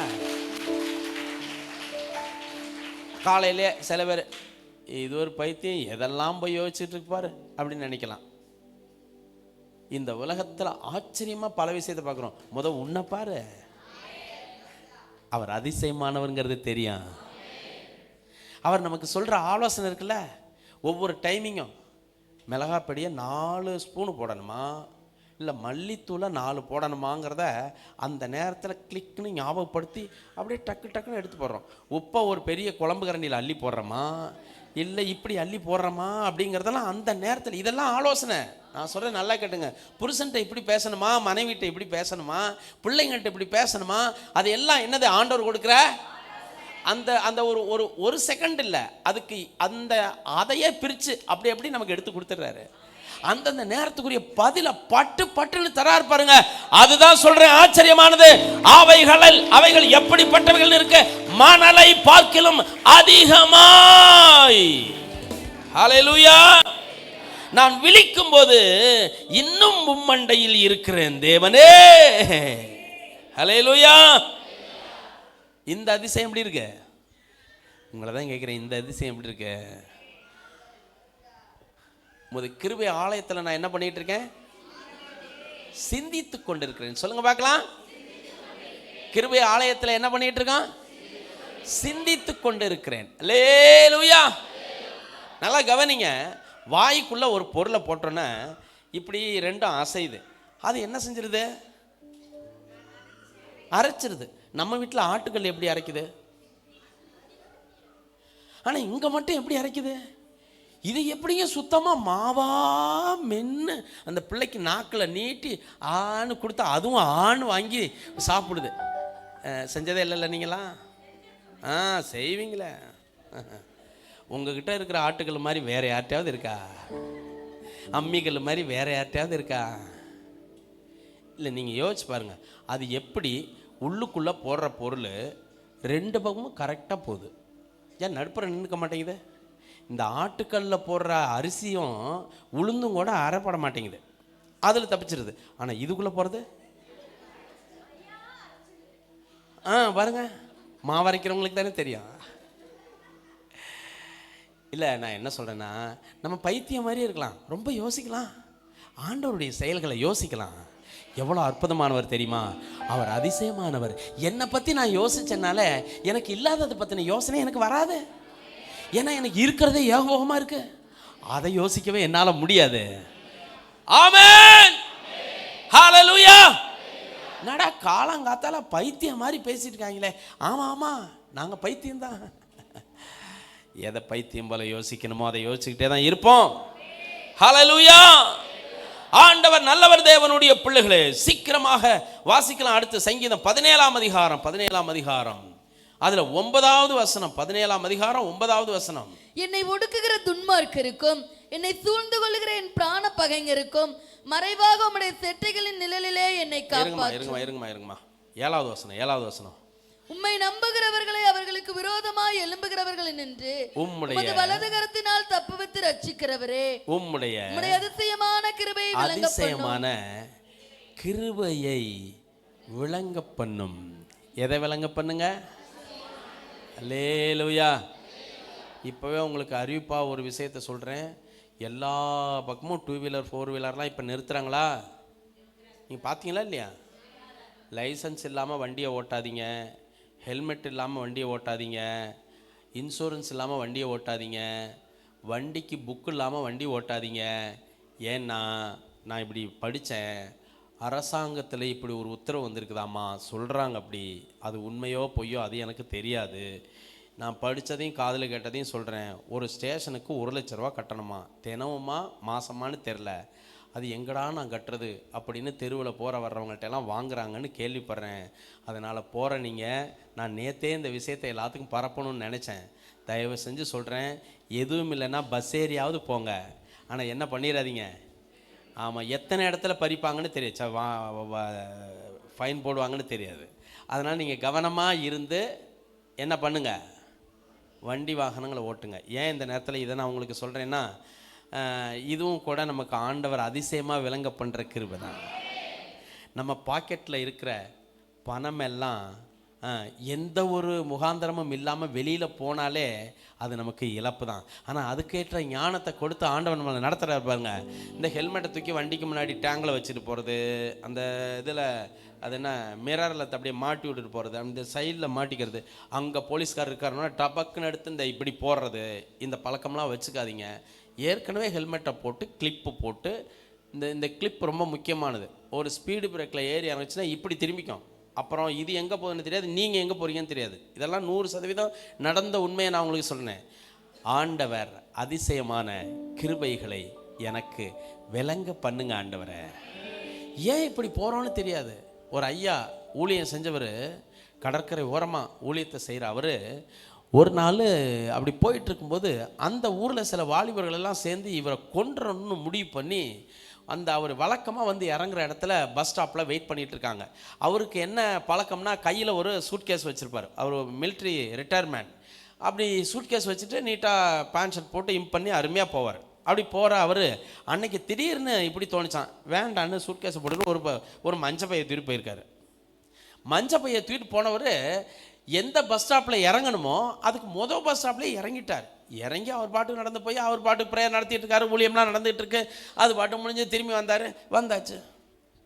காலையிலே சில பேர் இது ஒரு பைத்தியம், எதெல்லாம் போய் யோசிச்சுட்டு இருப்பாரு அப்படின்னு நினைக்கலாம். இந்த உலகத்தில் ஆச்சரியமாக பல விஷயத்தை பார்க்குறோம். உன்னை பாரு, அவர் அதிசயமானவருங்கிறது தெரியும். அவர் நமக்கு சொல்கிற ஆலோசனை இருக்குல்ல, ஒவ்வொரு டைமிங்கும் மிளகாப்பொடியை 4 ஸ்பூனு போடணுமா இல்லை மல்லித்தூளை 4 போடணுமாங்கிறத அந்த நேரத்தில் கிளிக்னு ஞாபகப்படுத்தி அப்படியே டக்குன்னு எடுத்து போடுறோம். உப்பை ஒரு பெரிய குழம்பு கரண்டியில் அள்ளி போடுறோமா இல்லை இப்படி அள்ளி போடுறோமா அப்படிங்கிறதெல்லாம் அந்த நேரத்தில். இதெல்லாம் ஆலோசனை. நான் சொல்கிறேன், நல்லா கேட்டுங்க. புருஷன்ட்ட இப்படி பேசணுமா, மனைவிட்ட இப்படி பேசணுமா, பிள்ளைங்கள்ட்ட இப்படி பேசணுமா, அது எல்லாம் என்னது? ஆண்டவர் கொடுக்குற அந்த அந்த ஒரு செகண்ட் இல்லை, அதுக்கு அதையே பிரித்து அப்படி நமக்கு எடுத்து கொடுத்துட்றாரு. அந்தந்த நேரத்துக்குரிய பதில பட்டுன்னு தரார் பாருங்க. அதுதான் சொல்றேன், ஆச்சரியமானது. அவைகள் எப்படிப்பட்டவைகள் இருக்க, மணலை பார்க்கிலும் அதிகமாய். ஹல்லேலூயா. நான் விழிக்கும் போது இன்னும் மும்மண்டையில் இருக்கிறேன் தேவனே. ஹல்லேலூயா. இந்த அதிசயம் எப்படி இருக்கு? உங்களை தான் கேட்குறேன், இந்த அதிசயம் எப்படி இருக்கு? கிருபை ஆலயத்தில் நான் என்ன பண்ணிட்டு இருக்கேன்? சிந்தித்து கொண்டிருக்கிறேன். சொல்லுங்க பார்க்கலாம். கிருபை ஆலயத்தில் என்ன பண்ணிட்டு இருக்கேன்? சிந்தித்து கொண்டிருக்கிறேன். அல்லேலூயா. நல்லா கவனிங்க. வாய்க்குள்ள ஒரு பொருளை போட்டோன்னா இப்படி ரெண்டும் அசையுது. அது என்ன செஞ்சிருது? அரைச்சிருது. நம்ம வீட்டில் ஆட்டுக்கல் எப்படி அரைக்குது? ஆனால் இங்கே மட்டும் எப்படி அரைக்குது? இது எப்படிங்க சுத்தமாக மாவா மென்று அந்த பிள்ளைக்கு நாக்கில் நீட்டி ஆன்னு கொடுத்தா அதுவும் ஆண் வாங்கி சாப்பிடுது. செஞ்சதே இல்லைல்ல நீங்களா? செய்வீங்களே. உங்ககிட்ட இருக்கிற ஆட்டுக்கள் மாதிரி வேற யார்ட்டையாவது இருக்கா? அம்மிகள் மாதிரி வேற யார்ட்டையாவது இருக்கா? இல்லை, நீங்கள் யோசிச்சு பாருங்க. அது எப்படி உள்ளுக்குள்ளே போடுற பொருள் 2 பக்கமும் கரெக்டாக போகுது. ஏன் நடுப்புற நின்றுக்க மாட்டேங்குது? இந்த ஆட்டுக்கல்லில் போடுற அரிசியும் உளுந்தும் கூட அரைப்பட மாட்டேங்குது, அதில் தப்பிச்சிருது. ஆனால் இதுக்குள்ளே போகிறது பாருங்க, மாவரைக்கிறவங்களுக்கு தானே தெரியும். இல்லை, நான் என்ன சொல்கிறேன்னா, நம்ம பைத்தியம் மாதிரி இருக்கலாம், ரொம்ப யோசிக்கலாம், ஆண்டவருடைய செயல்களை யோசிக்கலாம். எவ்வளோ அற்புதமானவர் தெரியுமா? அவர் அதிசயமானவர். என்னை பற்றி நான் யோசிச்சனால எனக்கு இல்லாததை பற்றின யோசனை எனக்கு வராது. ஏன்னா எனக்கு இருக்கிறதே ஏகபோகமாக இருக்கு. அதை யோசிக்கவே என்னால் முடியாது. ஆமென். ஹல்லேலூயா. நடா காலங்காத்தால பைத்தியம் மாதிரி பேசிட்டு இருக்காங்களே. ஆமாம், நாங்கள் பைத்தியம்தான். எதை பைத்தியம் போல யோசிக்கணுமோ அதை யோசிச்சுக்கிட்டே தான் இருப்போம். ஹல்லேலூயா. ஆண்டவர் நல்லவர். தேவனுடைய பிள்ளைகளே, சீக்கிரமாக வாசிக்கலாம். அடுத்து சங்கீதம் 17ஆம் அதிகாரம் அதுல 9வது வசனம், 17ஆம் அதிகாரம் 9வது வசனம். என்னை ஒடுக்குகிற துன்மார்க்கருக்கும் என்னை சூழ்ந்து கொள்ளுகிற என் பிராண பகைஞருக்கும் மறைவாக உம்முடைய செட்டைகளின் நிழலிலே என்னை காப்பாற்றும். இருங்கம்மா 7வது வசனம், 7வது வசனம். உம்மை நம்புகிறவர்களை அவர்களுக்கு விரோதமாய் எழும்புகிறவர்களை நின்று உம்முடைய வலது கரத்தினால் தப்புவித்து ரட்சிக்கிறவரே, உம்முடைய அதிசயமான கிருபையை விளங்க பண்ணும். எதை விளங்க பண்ணுங்க? அல்லேலூயா. இப்போவே உங்களுக்கு அறிவிப்பாக ஒரு விஷயத்தை சொல்கிறேன். எல்லா பக்கமும் 2 வீலர் 4 வீலர்லாம் இப்போ நிறுத்துகிறாங்களா? நீங்கள் பார்த்தீங்களா இல்லையா? லைசன்ஸ் இல்லாமல் வண்டியை ஓட்டாதீங்க, ஹெல்மெட் இல்லாமல் வண்டியை ஓட்டாதீங்க, இன்சூரன்ஸ் இல்லாமல் வண்டியை ஓட்டாதீங்க, வண்டிக்கு புக்கு இல்லாமல் வண்டி ஓட்டாதீங்க. ஏன்னா நான் இப்படி படித்தேன், அரசாங்கத்தில் இப்படி ஒரு உத்தரவு வந்திருக்குதாம்மா சொல்கிறாங்க. அப்படி அது உண்மையோ பொய்யோ அது எனக்கு தெரியாது. நான் படித்ததையும் காதில் கேட்டதையும் சொல்கிறேன். ஒரு ஸ்டேஷனுக்கு 1 லட்ச ரூபா கட்டணுமா, தினமுமா மாதமானு தெரில. அது எங்கடா நான் கட்டுறது அப்படின்னு தெருவில் போகிற வர்றவங்கள்ட்டெல்லாம் வாங்குறாங்கன்னு கேள்விப்படுறேன். அதனால் போகிற நீங்கள், நான் நேற்றே இந்த விஷயத்தை எல்லாத்துக்கும் பரப்பணும்னு நினச்சேன். தயவு செஞ்சு சொல்கிறேன், எதுவும் இல்லைன்னா பஸ் ஏரியாவது போங்க, ஆனால் என்ன பண்ணிடாதீங்க. ஆமாம், எத்தனை இடத்துல பறிப்பாங்கன்னு தெரியாது, ஃபைன் போடுவாங்கன்னு தெரியாது. அதனால் நீங்கள் கவனமாக இருந்து என்ன பண்ணுங்க, வண்டி வாகனங்களை ஓட்டுங்க. ஏன் இந்த நேரத்தில் இதை நான் உங்களுக்கு சொல்கிறேன்னா, இதுவும் கூட நமக்கு ஆண்டவர் அதிசயமாக விளங்க பண்ணுற கிருபை தான். நம்ம பாக்கெட்டில் இருக்கிற பணம் எல்லாம் எந்த ஒரு முகாந்திரமும் இல்லாமல் வெளியில் போனாலே அது நமக்கு இழப்பு தான். ஆனால் அதுக்கேற்ற ஞானத்தை கொடுத்து ஆண்டவர் நம்மளை நடத்துகிறார் பாருங்க. இந்த ஹெல்மெட்டை தூக்கி வண்டிக்கு முன்னாடி டேங்கில் வச்சுட்டு போகிறது, அந்த இதில் அது என்ன மிரரில் அப்படியே மாட்டி விட்டுட்டு போகிறது, அந்த சைடில் மாட்டிக்கிறது, அங்கே போலீஸ்கார் இருக்காருன்னா டபக்குன்னு எடுத்து இந்த இப்படி போடுறது, இந்த பழக்கம்லாம் வச்சுக்காதீங்க. ஏற்கனவே ஹெல்மெட்டை போட்டு கிளிப்பு போட்டு, இந்த கிளிப் ரொம்ப முக்கியமானது. ஒரு ஸ்பீடு பிரேக்கில் ஏறி இறங்குச்சுன்னா இப்படி திரும்பிக்கும். அப்புறம் இது எங்கே போகுதுன்னு தெரியாது, நீங்கள் எங்கே போகிறீங்கன்னு தெரியாது. இதெல்லாம் 100% நடந்த உண்மையை நான் உங்களுக்கு சொன்னேன். ஆண்டவர் அதிசயமான கிருபைகளை எனக்கு விளங்க பண்ணுங்க ஆண்டவரை. ஏன் இப்படி போகிறோன்னு தெரியாது. ஒரு ஐயா ஊழியம் செஞ்சவர், கடற்கரை ஓரமாக ஊழியத்தை செய்கிற அவர், ஒரு நாள் அப்படி போயிட்டுருக்கும்போது அந்த ஊரில் சில வாலிபர்கள் எல்லாம் சேர்ந்து இவரை கொன்றணும்னு முடிவு பண்ணி, அந்த அவர் வழக்கமாக வந்து இறங்குற இடத்துல பஸ் ஸ்டாப்பில் வெயிட் பண்ணிகிட்டு இருக்காங்க. அவருக்கு என்ன பழக்கம்னா, கையில் ஒரு சூட்கேஸ் வச்சுருப்பார். அவர் மிலிட்ரி ரிட்டையர்மெண்ட். அப்படி சூட்கேஸ் வச்சுட்டு நீட்டாக பேண்ட் ஷர்ட் போட்டு இம் பண்ணி அருமையாக போவார். அப்படி போகிற அவர் அன்னைக்கு திடீர்னு இப்படி தோணிச்சான், வேண்டான்னு சூட்கேஸை போட்டுட்டு ஒரு மஞ்சள் பையை தூக்கிட்டு போயிருக்காரு. மஞ்சள் பையை தூக்கிட்டு போனவர் எந்த பஸ் ஸ்டாப்பில் இறங்கணுமோ அதுக்கு மொதல் பஸ் ஸ்டாப்லேயே இறங்கிட்டார். இறங்கி அவர் பாட்டுக்கு நடந்து போய் அவர் பாட்டுக்கு ப்ரேயர் நடத்திட்டு இருக்காரு, ஊழியம்லாம் நடந்துகிட்டு இருக்கு. அது பாட்டு முடிஞ்சு திரும்பி வந்தாச்சு.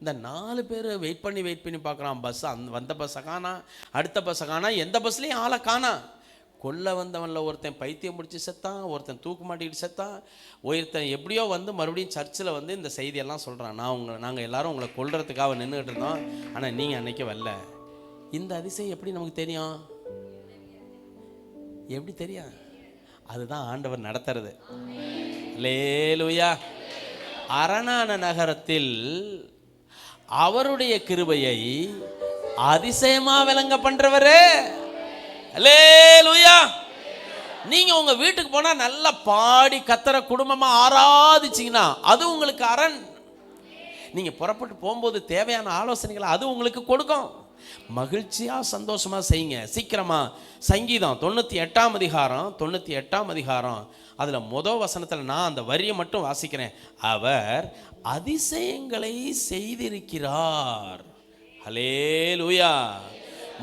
இந்த 4 பேர் வெயிட் பண்ணி பார்க்குறான். பஸ் வந்த பஸ்ஸை காணா, அடுத்த பஸ்ஸை காணா, எந்த பஸ்லேயும் ஆளை காணா. கொல்ல வந்தவனில் ஒருத்தன் பைத்தியம் முடிச்சு செத்தான், ஒருத்தன் தூக்கு மாட்டிக்கிட்டு செத்தான், ஒருத்தன் எப்படியோ வந்து மறுபடியும் சர்ச்சில் வந்து இந்த செய்தியெல்லாம் சொல்கிறான். நாங்கள் எல்லாரும் உங்களை கொல்றதுக்காக நின்றுக்கிட்டு இருந்தோம், ஆனால் நீங்கள் அன்னைக்கு வரல. இந்த அதிசயம் எப்படி நமக்கு தெரியும்? எப்படி தெரியும்? அதுதான் ஆண்டவர் நடத்துறது. அல்லேலூயா. அரணான நகரத்தில் அவருடைய கிருபையை அதிசயமா விளங்க பண்றவரே. அல்லேலூயா. நீங்க உங்க வீட்டுக்கு போனா நல்லா பாடி கத்தர குடும்பமா ஆராதிச்சீங்கன்னா அது உங்களுக்கு அரண். நீங்க புறப்பட்டு போகும்போது தேவையான ஆலோசனைகளை அது உங்களுக்கு கொடுக்கும். மகிழ்ச்சியா சந்தோஷமா செய்யுங்க. சீக்கிரமா சங்கீதம் 98ஆம் அதிகாரம் அதுல முதல் வசனத்துல நான் அந்த வரியை மட்டும் வாசிக்கிறேன். அவர் அதிசயங்களை செய்திருக்கிறார். ஹல்லேலூயா.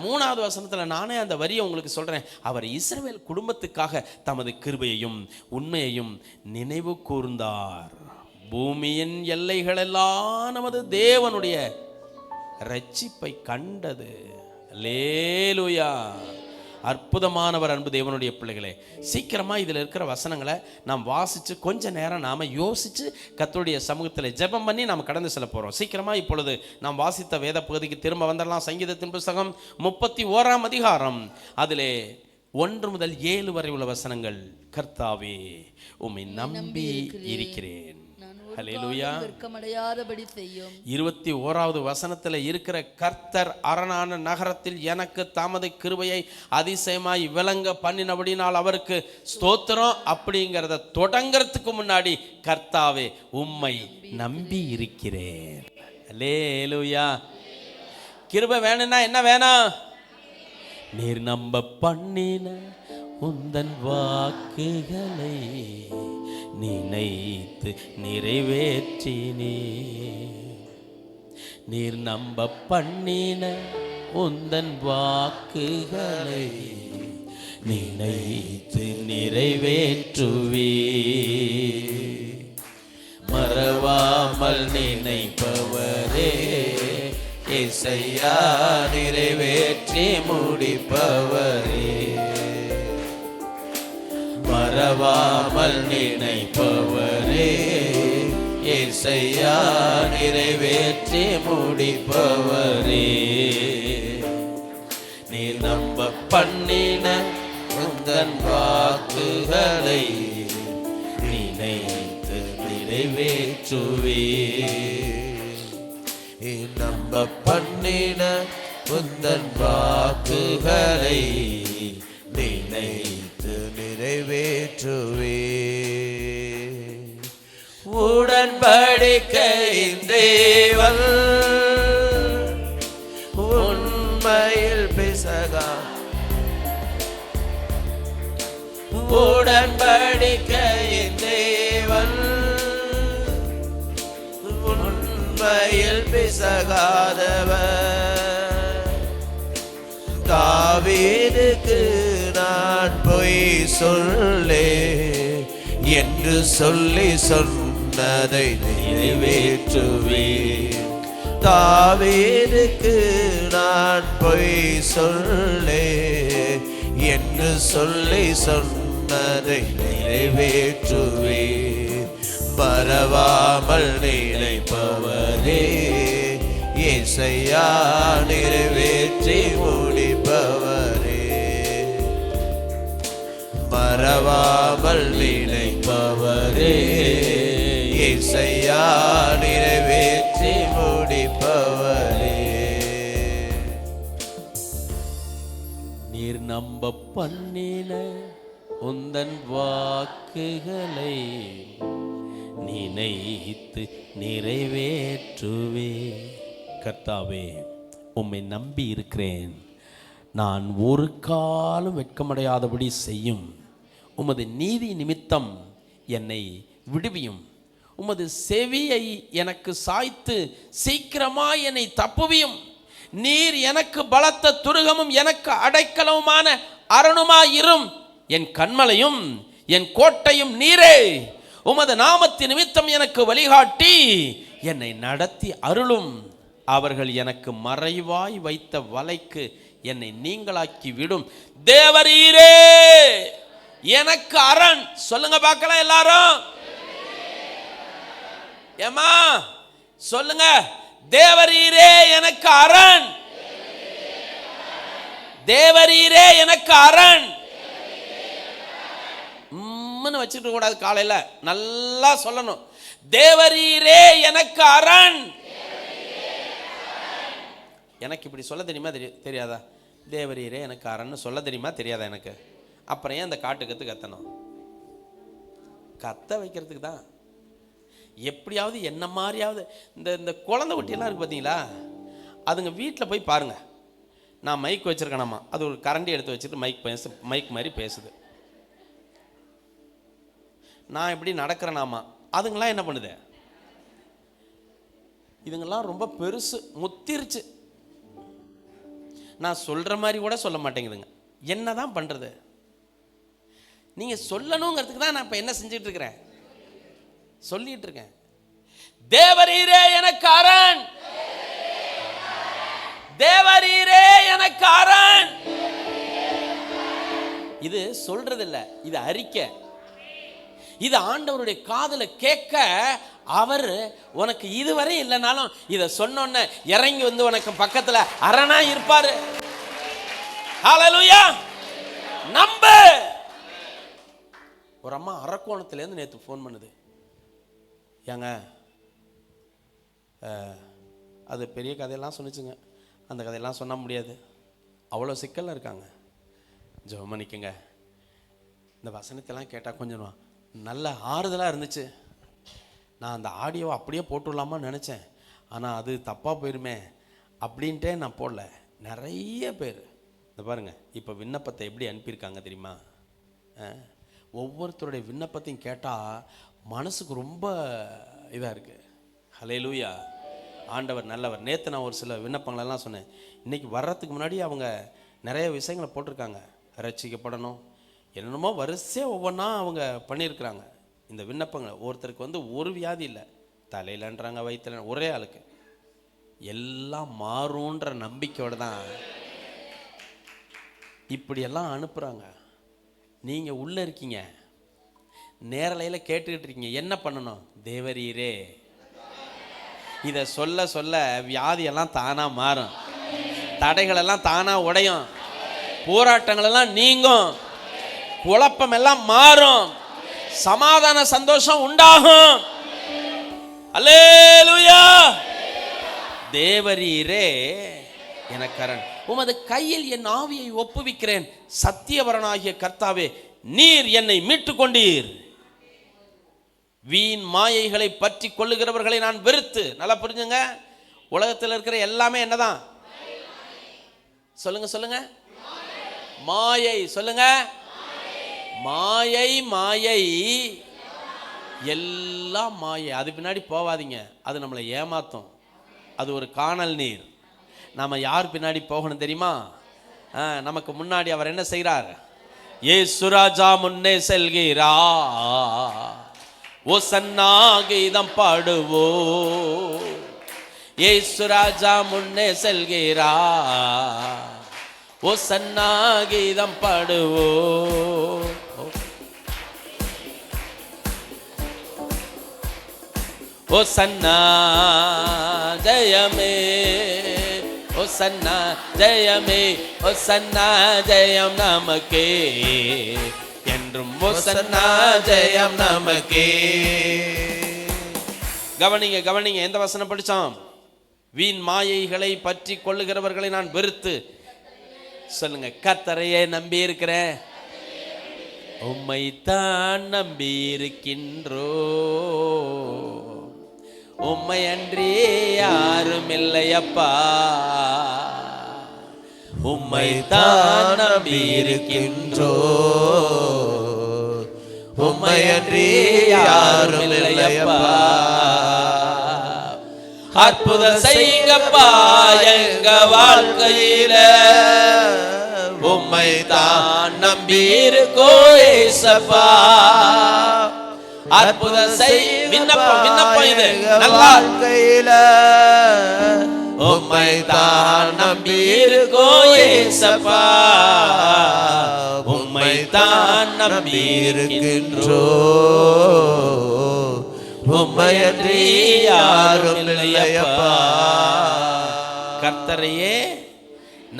3வது வசனத்துல நானே அந்த வரியை உங்களுக்கு சொல்றேன். அவர் இஸ்ரவேல் குடும்பத்துக்காக தமது கிருபையையும் உண்மையையும் நினைவு கூர்ந்தார். பூமியின் எல்லைகள் எல்லாம் நமது தேவனுடைய ரட்சிப்பை கண்டது. அல்லேலூயா. அற்புதமானவர் அன்பு தேவனுடைய பிள்ளைகளே. சீக்கிரமா இதில் இருக்கிற வசனங்களை நாம் வாசித்து கொஞ்ச நேரம் நாம யோசித்து கர்த்தருடைய சமூகத்தில் ஜெபம் பண்ணி நாம் கடந்து செல்ல போகிறோம். சீக்கிரமா இப்பொழுது நாம் வாசித்த வேத பகுதிக்கு திரும்ப வந்துடலாம். சங்கீதத்தின் புத்தகம் 31ஆம் அதிகாரம் அதிலே 1 முதல் 7 வரை உள்ள வசனங்கள். கர்த்தாவே உம்மை நம்பி இருக்கிறேன், ஹல்லேலூயா. வெட்கமடையாதபடி செய்யும். 21வது வசனத்துல இருக்கிற கர்த்தர் அரணான நகரத்தில் எனக்கு தமது கிருபையை அதிசயமாய் விளங்க பண்ணினபடினால் அவருக்கு ஸ்தோத்திரம் அப்படிங்கிறத தொடங்கிறதுக்கு முன்னாடி கர்த்தாவே உம்மை நம்பி இருக்கிறேன். ஹல்லேலூயா. கிருபை வேணும்னா என்ன வேணும்? நீர் நம்ப பண்ணின உந்தன் வாக்குகளை நினைத்து நிறைவேற்றினே. நீர் நம்ப பண்ணின உந்தன் வாக்குகளை நினைத்து நிறைவேற்றுவே. மறவாமல் நினைப்பவரே இசையா நிறைவேற்றி முடிப்பவரே. மறவாமல் நினைப்பவரே இசையா நிறைவேற்றி முடிப்பவரே. நீ நம்ப பண்ணின உந்தன் வாக்குகளை நினைத்து நிறைவேற்றுவே. நம்ப பண்ணின உந்தன் வாக்குகளை நினைத்து நிறைவேற்றுவே. உடன்படிக்கையின் தேவன் உண்மையில் பிசகா. உடன்படிக்கையின் தேவன் உண்மையில் பிசகாதவர். தாவீதுக்கு நான் பொய் சொல்லே என்று சொல்லி சொன்னதை நிறைவேற்றுவேன். தாவீதுக்கு நான் பொய் சொல்லே என்று சொல்லி சொன்னதை நிறைவேற்றுவேன். மறவாமல் நினைப்பவரே இசையா நிறைவேற்றி முடிப்பவரே. மறவாமல் நினைப்பவரே இசையா நிறைவேற்றி முடிப்பவரே. நீர் நம்ப பண்ணின உந்தன் வாக்குகளை நினைத்து நிறைவேற்றுவே. கர்த்தாவே உம்மை நம்பி இருக்கிறேன். நான் ஒரு காலம் வெட்கமடையாதபடி செய்யும். உமது நீதி நிமித்தம் என்னை விடுவியும். உமது செவியை எனக்கு சாய்த்து சீக்கிரமாய் என்னை தப்புவியும். நீர் எனக்கு பலத்த துருகமும் எனக்கு அடைக்கலவுமான அரணுமாயிரும். என் கண்மலையும் என் கோட்டையும் நீரே. உமது நாமத்தின் நிமித்தம் எனக்கு வழிகாட்டி என்னை நடத்தி அருளும். அவர்கள் எனக்கு மறைவாய் வைத்த வலைக்கு என்னை நீங்களாக்கி விடும். தேவரீரே எனக்கு அரண். சொல்லுங்க பார்க்கலாம் எல்லாரும். ஏமா சொல்லுங்க. தேவரீரே எனக்கு அரண். தேவரீரே எனக்கு அரண். வச்சுட்டு கூடாது. காலையில நல்லா சொல்லணும். தேவரீரே எனக்கு அரண். எனக்கு இப்படி சொல்ல தெரியுமா தெரியாதா? தேவரீரே எனக்கு அரண் சொல்ல தெரியுமா தெரியாதா எனக்கு? அப்புறம் ஏன் அந்த காட்டுக்கத்து கத்தணும்? கத்த வைக்கிறதுக்கு தான். எப்படியாவது என்ன மாதிரியாவது இந்த குழந்தை குட்டியெல்லாம் இருக்கு பார்த்தீங்களா, அதுங்க வீட்டில் போய் பாருங்க. நான் மைக் வச்சிருக்கேனாமா, அது ஒரு கரண்டி எடுத்து வச்சுட்டு மைக் மாதிரி பேசுது. நான் எப்படி நடக்கிறேனாமா, அதுங்களாம் என்ன பண்ணுது? இதுங்கெல்லாம் ரொம்ப பெருசு, முத்திருச்சு. நான் சொல்ற மாதிரி கூட சொல்ல மாட்டேங்குதுங்க. என்னதான் பண்றது? நீங்க சொல்லணுங்கிறதுக்கு தான் நான் இப்ப என்ன செஞ்சுட்டு இருக்கிறேன், சொல்லிட்டு இருக்கேன். தேவரீரே எனக்கு அரண். தேவரீரே எனக்கு அரண். இது சொல்றது இல்ல, இது அறிக்கை. இது ஆண்டவருடைய காதுல கேட்க அவர் உனக்கு இதுவரை இல்லைனாலும் இதை சொன்னோன்ன இறங்கி வந்து உனக்கு பக்கத்துல அரணா இருப்பாரு. ஹல்லேலூயா. நம்பு. ஒரு அம்மா அரக்கோணத்துல இருந்து நேத்து போன் பண்ணுது. ஏங்க அது பெரிய கதையெல்லாம் சொன்னிச்சுங்க. அந்த கதையெல்லாம் சொல்ல முடியாது, அவ்வளோ சிக்கலில் இருக்காங்க. ஜெபம் பண்ணிக்கங்க. இந்த வசனத்தெல்லாம் கேட்டால் கொஞ்சம் நல்ல ஆறுதலாக இருந்துச்சு. நான் அந்த ஆடியோவை அப்படியே போட்டுடலாமான்னு நினச்சேன், ஆனால் அது தப்பாக போயிருமே அப்படின்ட்டே நான் போடல. நிறைய பேர் இந்த பாருங்கள் இப்போ விண்ணப்பத்தை எப்படி அனுப்பியிருக்காங்க தெரியுமா? ஒவ்வொருத்தருடைய விண்ணப்பத்தையும் கேட்டால் மனசுக்கு ரொம்ப இதாக இருக்குது. ஹல்லேலூயா, ஆண்டவர் நல்லவர். நேற்று நான் ஒரு சில விண்ணப்பங்களெல்லாம் சொன்னேன். இன்றைக்கி வர்றதுக்கு முன்னாடி அவங்க நிறைய விஷயங்களை போட்டிருக்காங்க. ரட்சிக்கப்படணும் என்னென்னமோ வரிசையாக ஒவ்வொன்றா அவங்க பண்ணியிருக்கிறாங்க. இந்த விண்ணப்பங்களை ஒருத்தருக்கு ஒரு வியாதி இல்லை, தலையிலன்றாங்க, வயிற்றுல, ஒரே ஆளுக்கு எல்லாம் மாறுன்ற நம்பிக்கையோடு தான் இப்படியெல்லாம் அனுப்புகிறாங்க. நீங்கள் உள்ளே இருக்கீங்க, நேரலையில் கேட்டுக்கிட்டு இருக்கீங்க. என்ன பண்ணணும்? தேவரீரே இதை சொல்ல சொல்ல வியாதியெல்லாம் தானாக மாறும், தடைகளெல்லாம் தானாக உடையும், போராட்டங்களெல்லாம் நீங்கும், குழப்பமெல்லாம் மாறும், சமாதான சந்தோஷம் உண்டாகும். அல்லேலூயா. தேவரீரே எனக்கரண், உமது கையில் என் ஆவியை ஒப்புவிக்கிறேன். சத்தியவரனாகிய கர்த்தாவே, நீர் என்னை மீட்டு கொண்டீர். வீண் மாயைகளை பற்றி கொள்ளுகிறவர்களை நான் வெறுத்து. நல்லா புரிஞ்சுங்க, உலகத்தில் இருக்கிற எல்லாமே என்னதான்? சொல்லுங்க சொல்லுங்க, மாயை. சொல்லுங்க, மாயை. மாயை எல்லாம் மாயை. அது பின்னாடி போவாதீங்க, அது நம்மளை ஏமாத்தும். அது ஒரு காணல் நீர். நாம யார் பின்னாடி போகணும் தெரியுமா? நமக்கு முன்னாடி அவர் என்ன செய்கிறார்? இயேசு ராஜா முன்னே செல்கிறா, ஓசன்னா கீதம் பாடுவோ. இயேசு ராஜா முன்னே செல்கிறா, ஓசன்னா கீதம் பாடுவோ. ஓசன்னா ஜெயமே, ஓசன்னா ஜெயமே, ஓசன்னா ஜெயம் நமக்கே என்றும், ஓசன்னா ஜெயம் நமக்கே. கவனிங்க கவனிங்க, எந்த வசனம் படிச்சோம்? வீண் மாயைகளை பற்றி கொள்ளுகிறவர்களை நான் வெறுத்து. சொல்லுங்க, கர்த்தரையே நம்பி இருக்கிறேன், உம்மைத்தான் நம்பி இருக்கின்றோ, உம்மை அன்றி யாரும் இல்லையப்பா, உம்மைத்தான் நம்பி இருக்கின்றோ, உம்மை அன்றி யாரும் இல்லையப்பா. அற்புதம் செய்யுங்கப்பா எங்க வாழ்க்கையில, உம்மைத்தான் நம்பி இருக்கோ ஏசப்பா. அற்புதம் செய். விண்ணப்பம் விண்ணப்பம் இது நல்லா வாழ்க்கையில, உம்மைத்தான் நம்பி இருக்கோ ஏசப்பா, உம்மைத்தான் நம்பி இருக்கின்றோ, உம்மையன்றி யாரும் இல்லையப்பா. கர்த்தரையே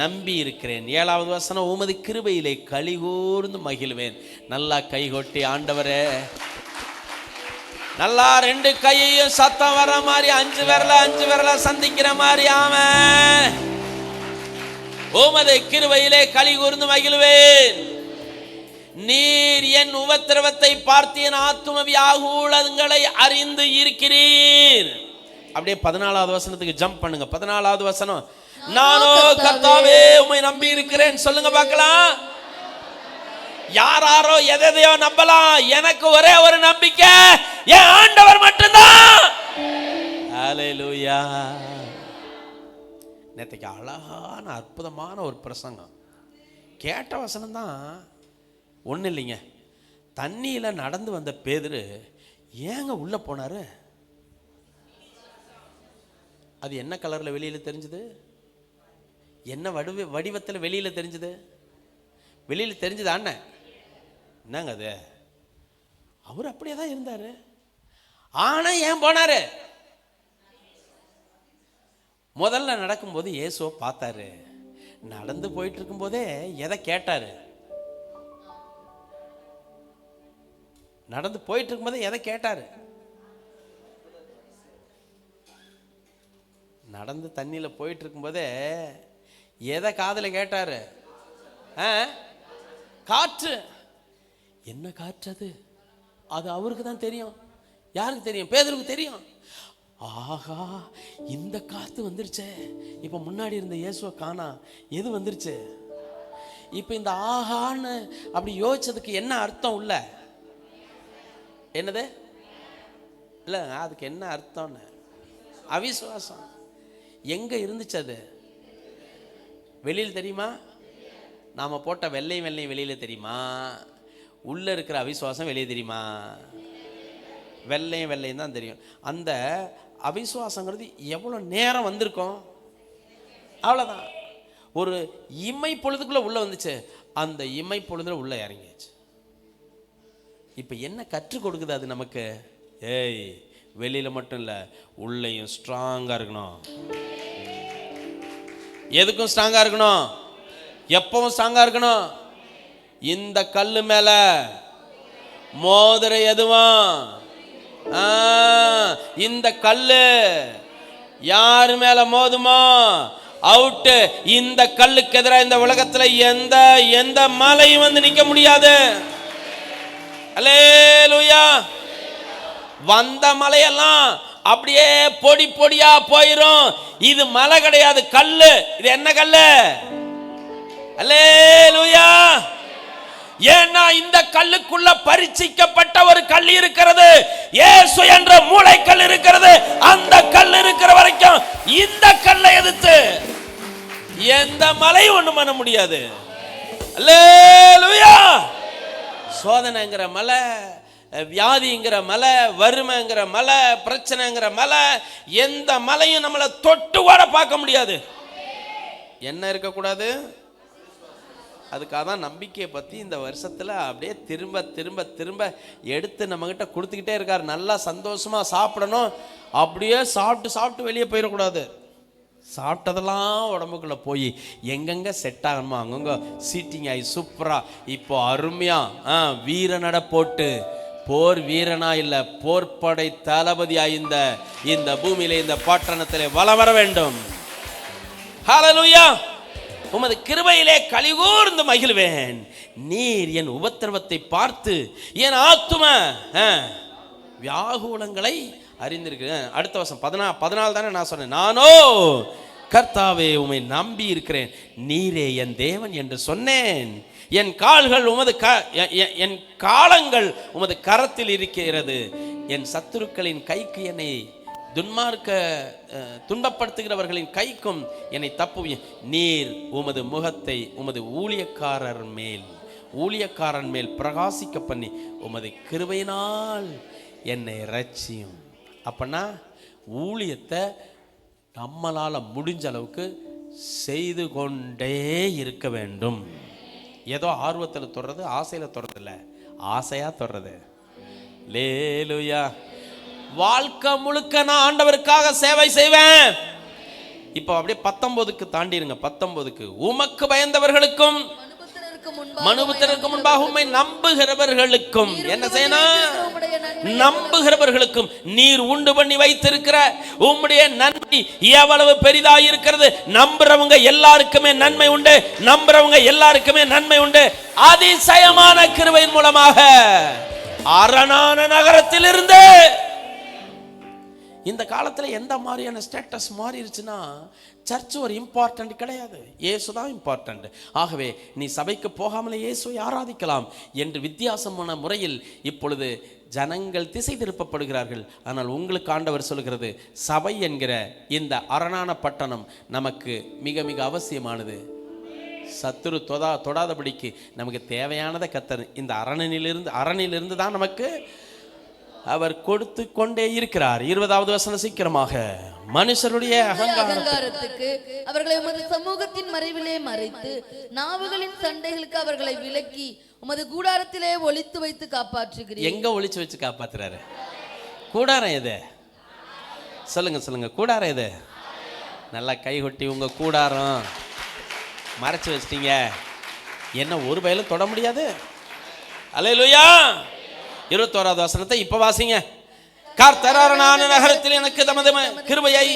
நம்பி இருக்கிறேன். 7வது வசனம், உமது கிருபையிலே களிகூர்ந்து மகிழ்வேன். நல்லா கைகொட்டி ஆண்டவரே, நல்லா 2 கையையும் சத்தம் வர மாதிரி 5 விரல சந்திக்கிற மாதிரி. ஆமென். உமது கிருபையிலே களிகூர்ந்து மகிழ்வேன். நீர் என் உபத்திரவத்தை பார்த்து என் ஆத்தும வியாகுலங்களை அறிந்து இருக்கிறீர். அப்படியே 14வது வசனத்துக்கு ஜம்ப் பண்ணுங்க. 14வது வசனம், நானோ கர்த்தாவே உம்மை நம்பி இருக்கிறேன். சொல்லுங்க பார்க்கலாம். யாரோ எதையோ நம்பலாம், எனக்கு ஒரே ஒரு நம்பிக்கை, என் ஆண்டவர் மட்டும்தான். ஹல்லேலூயா. நேற்றுக்கு அழகான அற்புதமான ஒரு பிரசங்கம் கேட்ட வசனம் தான். ஒன்றும் இல்லைங்க, தண்ணியில் நடந்து வந்த பேதுரு ஏங்க உள்ளே போனாரு? அது என்ன கலரில் வெளியில் தெரிஞ்சுது? என்ன வடிவத்தில் வெளியில் தெரிஞ்சுது? வெளியில் தெரிஞ்சுது அண்ணன். என்னங்க அது? அவர் அப்படியே தான் இருந்தார். ஆனால் ஏன் போனாரு? முதல்ல நடக்கும்போது இயேசுவை பார்த்தாரு. நடந்து போயிட்டு இருக்கும் போதே எதை கேட்டாரு? நடந்து போயிட்டு இருக்கும் போதே எதை கேட்டாரு? நடந்து தண்ணியில் போயிட்டு இருக்கும்போதே எதை காதில் கேட்டாரு? காற்று. என்ன காற்று அது? அது அவருக்கு தான் தெரியும். யாருக்கு தெரியும்? பேதுருக்கு தெரியும். ஆகா, இந்த காத்து வந்துருச்சே. இப்போ முன்னாடி இருந்த இயேசுவை காணா, எது வந்துருச்சு? இப்போ இந்த ஆகான்னு அப்படி யோசிச்சதுக்கு என்ன அர்த்தம் உள்ள? என்னது? இல்லை, அதுக்கு என்ன அர்த்தம்னு அவிசுவாசம். எங்க இருந்துச்சு அது? வெளியில் தெரியுமா? நாம போட்ட வெள்ளையும் வெளியில தெரியுமா? உள்ள இருக்கிற அவிசுவாசம் வெளியே தெரியுமா? வெள்ளையும் தான் தெரியும். அந்த அவிசுவாசங்கிறது எவ்வளோ நேரம் வந்திருக்கும்? அவ்வளோதான். ஒரு இமை பொழுதுக்குள்ள உள்ள வந்துச்சு, அந்த இமை பொழுதுல உள்ள இறங்கியாச்சு. இப்போ என்ன கற்றுக் கொடுக்குது அது நமக்கு? ஏய், வெளியில மட்டும் இல்லை, உள்ளேயும் ஸ்ட்ராங்கா இருக்கணும். எதுக்கும் ஸ்ட்ராங்கா இருக்கணும், எப்பவும் ஸ்ட்ராங்கா இருக்கணும். இந்த கல்லு மேல மோதிர எதுவும், இந்த கல்லு யாரு மேல மோதுமோ அவுட்டு. இந்த கல்லுக்கு எதிராக இந்த உலகத்துல எந்த மலையும் வந்து நிக்க முடியாது. அல்லேலூயா. வந்த மலையெல்லாம் அப்படியே பொடி பொடியா போயிரும். இது மலை கிடையாது, கல்லு. இது என்ன கல்லு? அல்லேலூயா. ஏன்னா இந்த கல்லுக்குள்ள பரிச்சிக்கப்பட்ட ஒரு கல் இருக்கிறது. இயேசு என்ற மூளைக்கல் இருக்கிறது. அந்த கல் இருக்கிற வரைக்கும் இந்த கல்லை எதிர்த்து எந்த மலையும் ஒண்ணும் பண்ண முடியாது. அல்லேலூயா. சோதனைங்கிற மலை, வியாதிங்கிற மலை, வறுமைங்கிற மலை, பிரச்சனைங்கிற மலை, எந்த மலையும் நம்மளை தொட்டு கூட பார்க்க முடியாது. என்ன இருக்கக்கூடாது? அதுக்காக தான் நம்பிக்கையை பற்றி இந்த வருஷத்தில் அப்படியே திரும்ப திரும்ப திரும்ப எடுத்து நம்மக்கிட்ட கொடுத்துக்கிட்டே இருக்கார். நல்லா சந்தோஷமாக சாப்பிடணும். அப்படியே சாப்பிட்டு வெளியே போயிடக்கூடாது. சாப்பிட்டதெல்லாம் உடம்புக்குள்ளே போய் எங்கெங்கே செட் ஆகணுமோ அங்கங்கே சீட்டிங் ஆகி சூப்பராக இப்போ அருமையாக வீரநட போட்டு, போர் வீரனா இல்லை, போர்ப்படை தளபதியாக இந்த பூமியிலே, இந்த பட்டணத்திலே வலம் வர வேண்டும். ஹல்லேலூயா. உமது கிருபையிலே கலிகூர்ந்து மகிழ்வேன். நீர் என் உபத்திரவத்தை பார்த்து என் ஆத்தும வியாகுலங்களை அறிந்திருக்கிறேன். அடுத்த வருஷம் 14 தானே நான் சொன்னேன். நானோ கர்த்தாவே உம்மை நம்பி இருக்கிறேன், நீரே என் தேவன் என்று சொன்னேன். என் கால்கள் என் காலங்கள் உமது கரத்தில் இருக்கிறது. என் சத்துருக்களின் கைக்கு என்னை துன்பப்படுத்துகிறவர்களின் கைக்கும் என்னை தப்புவி. நீர் உமது முகத்தை உமது ஊழியக்காரன் மேல் பிரகாசிக்க பண்ணி உமது கிருபையினால் என்னை ரட்சியும். அப்பனா ஊழியத்தை நம்மளால முடிஞ்ச அளவுக்கு செய்து கொண்டே இருக்க வேண்டும். ஏதோ ஆர்வத்தில் தொடுறது, ஆசையில் தொடுறது இல்லை, ஆசையா தொடுறது. அல்லேலூயா. வாழ்க்கை முழுக்க நான் ஆண்டவருக்காக சேவை செய்வேன். இப்போ அப்படியே 19க்கு தாண்டிருங்க. 19க்கு உமக்கு பயந்தவர்களுக்கும் மனுபுத்திரருக்கு முன்பாக உம்மை நம்புகிறவர்களுக்கும் என்ன செய்யணும்? நம்புகிறவர்களுக்கும் நீர் உண்டு பண்ணி வைத்திருக்கிற உம்முடைய நன்மை எவ்வளவு பெரிதாய் இருக்கிறது. நம்புறவங்க எல்லாருக்குமே நன்மை உண்டு. நம்புறவங்க எல்லாருக்குமே நன்மை உண்டு. அதிசயமான கிருபையின் மூலமாக அரணான நகரத்தில் இருந்து இந்த காலத்தில் எந்த மாதிரியான ஸ்டேட்டஸ் மாறிடுச்சுன்னா, சர்ச் ஒரு இம்பார்ட்டன்ட் கிடையாது, இயேசு தான் இம்பார்ட்டன்ட். ஆகவே நீ சபைக்கு போகாமலே இயேசுவை ஆராதிக்கலாம் என்று வித்தியாசமான முறையில் இப்பொழுது ஜனங்கள் திசை திருப்பப்படுகிறார்கள். ஆனால் உங்களுக்கு ஆண்டவர் சொல்கிறது, சபை என்கிற இந்த அரணான பட்டணம் நமக்கு மிக மிக அவசியமானது. சத்துரு தொடாதபடிக்கு நமக்கு தேவையானதை கர்த்தர் இந்த அரணிலிருந்து தான் நமக்கு அவர் கொடுத்து கொண்டே இருக்கிறார். 20வது வசனம் சீக்கிரமாக. மனுஷருடைய அகங்காரத்துக்கு அவர்களை உமது சமூகத்தின் மறைவிலே மறைத்து, நாவுகளின் சண்டைகளுக்கு அவர்களை விலக்கி உமது கூடாரத்திலே ஒளித்து வைத்து காப்பாற்றுகிறீர். எங்க ஒளிச்சு வச்சு காப்பாத்துறாரு? கூடாரம் எது? சொல்லுங்க. கூடாரம் எது? நல்லா கை கொட்டி உங்க கூடாரம் மறைச்சு வச்சிட்டீங்க. என்ன ஒரு பயலும் தொட முடியாது. அல்லேலூயா. 21வது வசனத்தை இப்ப வாசிங்க. கர்த்தர் அரணான நகரத்தில் எனக்கு தமது கிருபையை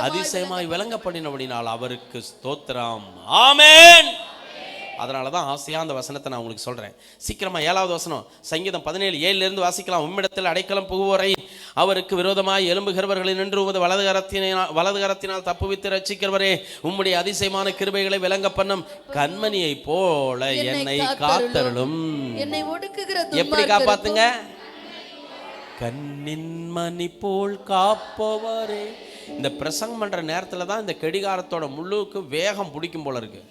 அதிசயமாய் விளங்க பண்ணினபடினால் அவருக்கு ஸ்தோத்திரம். ஆமென். அதனால தான் ஆசையா அந்த வசனத்தை நான் உங்களுக்கு சொல்றேன். சீக்கிரமா 7வது வசனம், சங்கீதம் 17:7 வாசிக்கலாம். உம்மிடத்தில் அடைக்கலம் புகுவோரை அவருக்கு விரோதமாய் எழும்புகிறவர்களை நின்று உமது வலதுகரத்தினால் தப்புவித்து ரட்சிக்கிறவரே, உம்முடைய அதிசயமான கிருபைகளை விளங்க பண்ணும் கண்மணியை போல என்னை காத்தருளும். என்னை ஒடுக்குகிற எப்படி காப்பாத்துங்க? கண்ணின் மணி போல் காப்பவரே. இந்த பிரசங்கம் பண்ற நேரத்துல தான் இந்த கடிகாரத்தோட முள்ளுக்கு வேகம் பிடிக்கும் போல இருக்கு.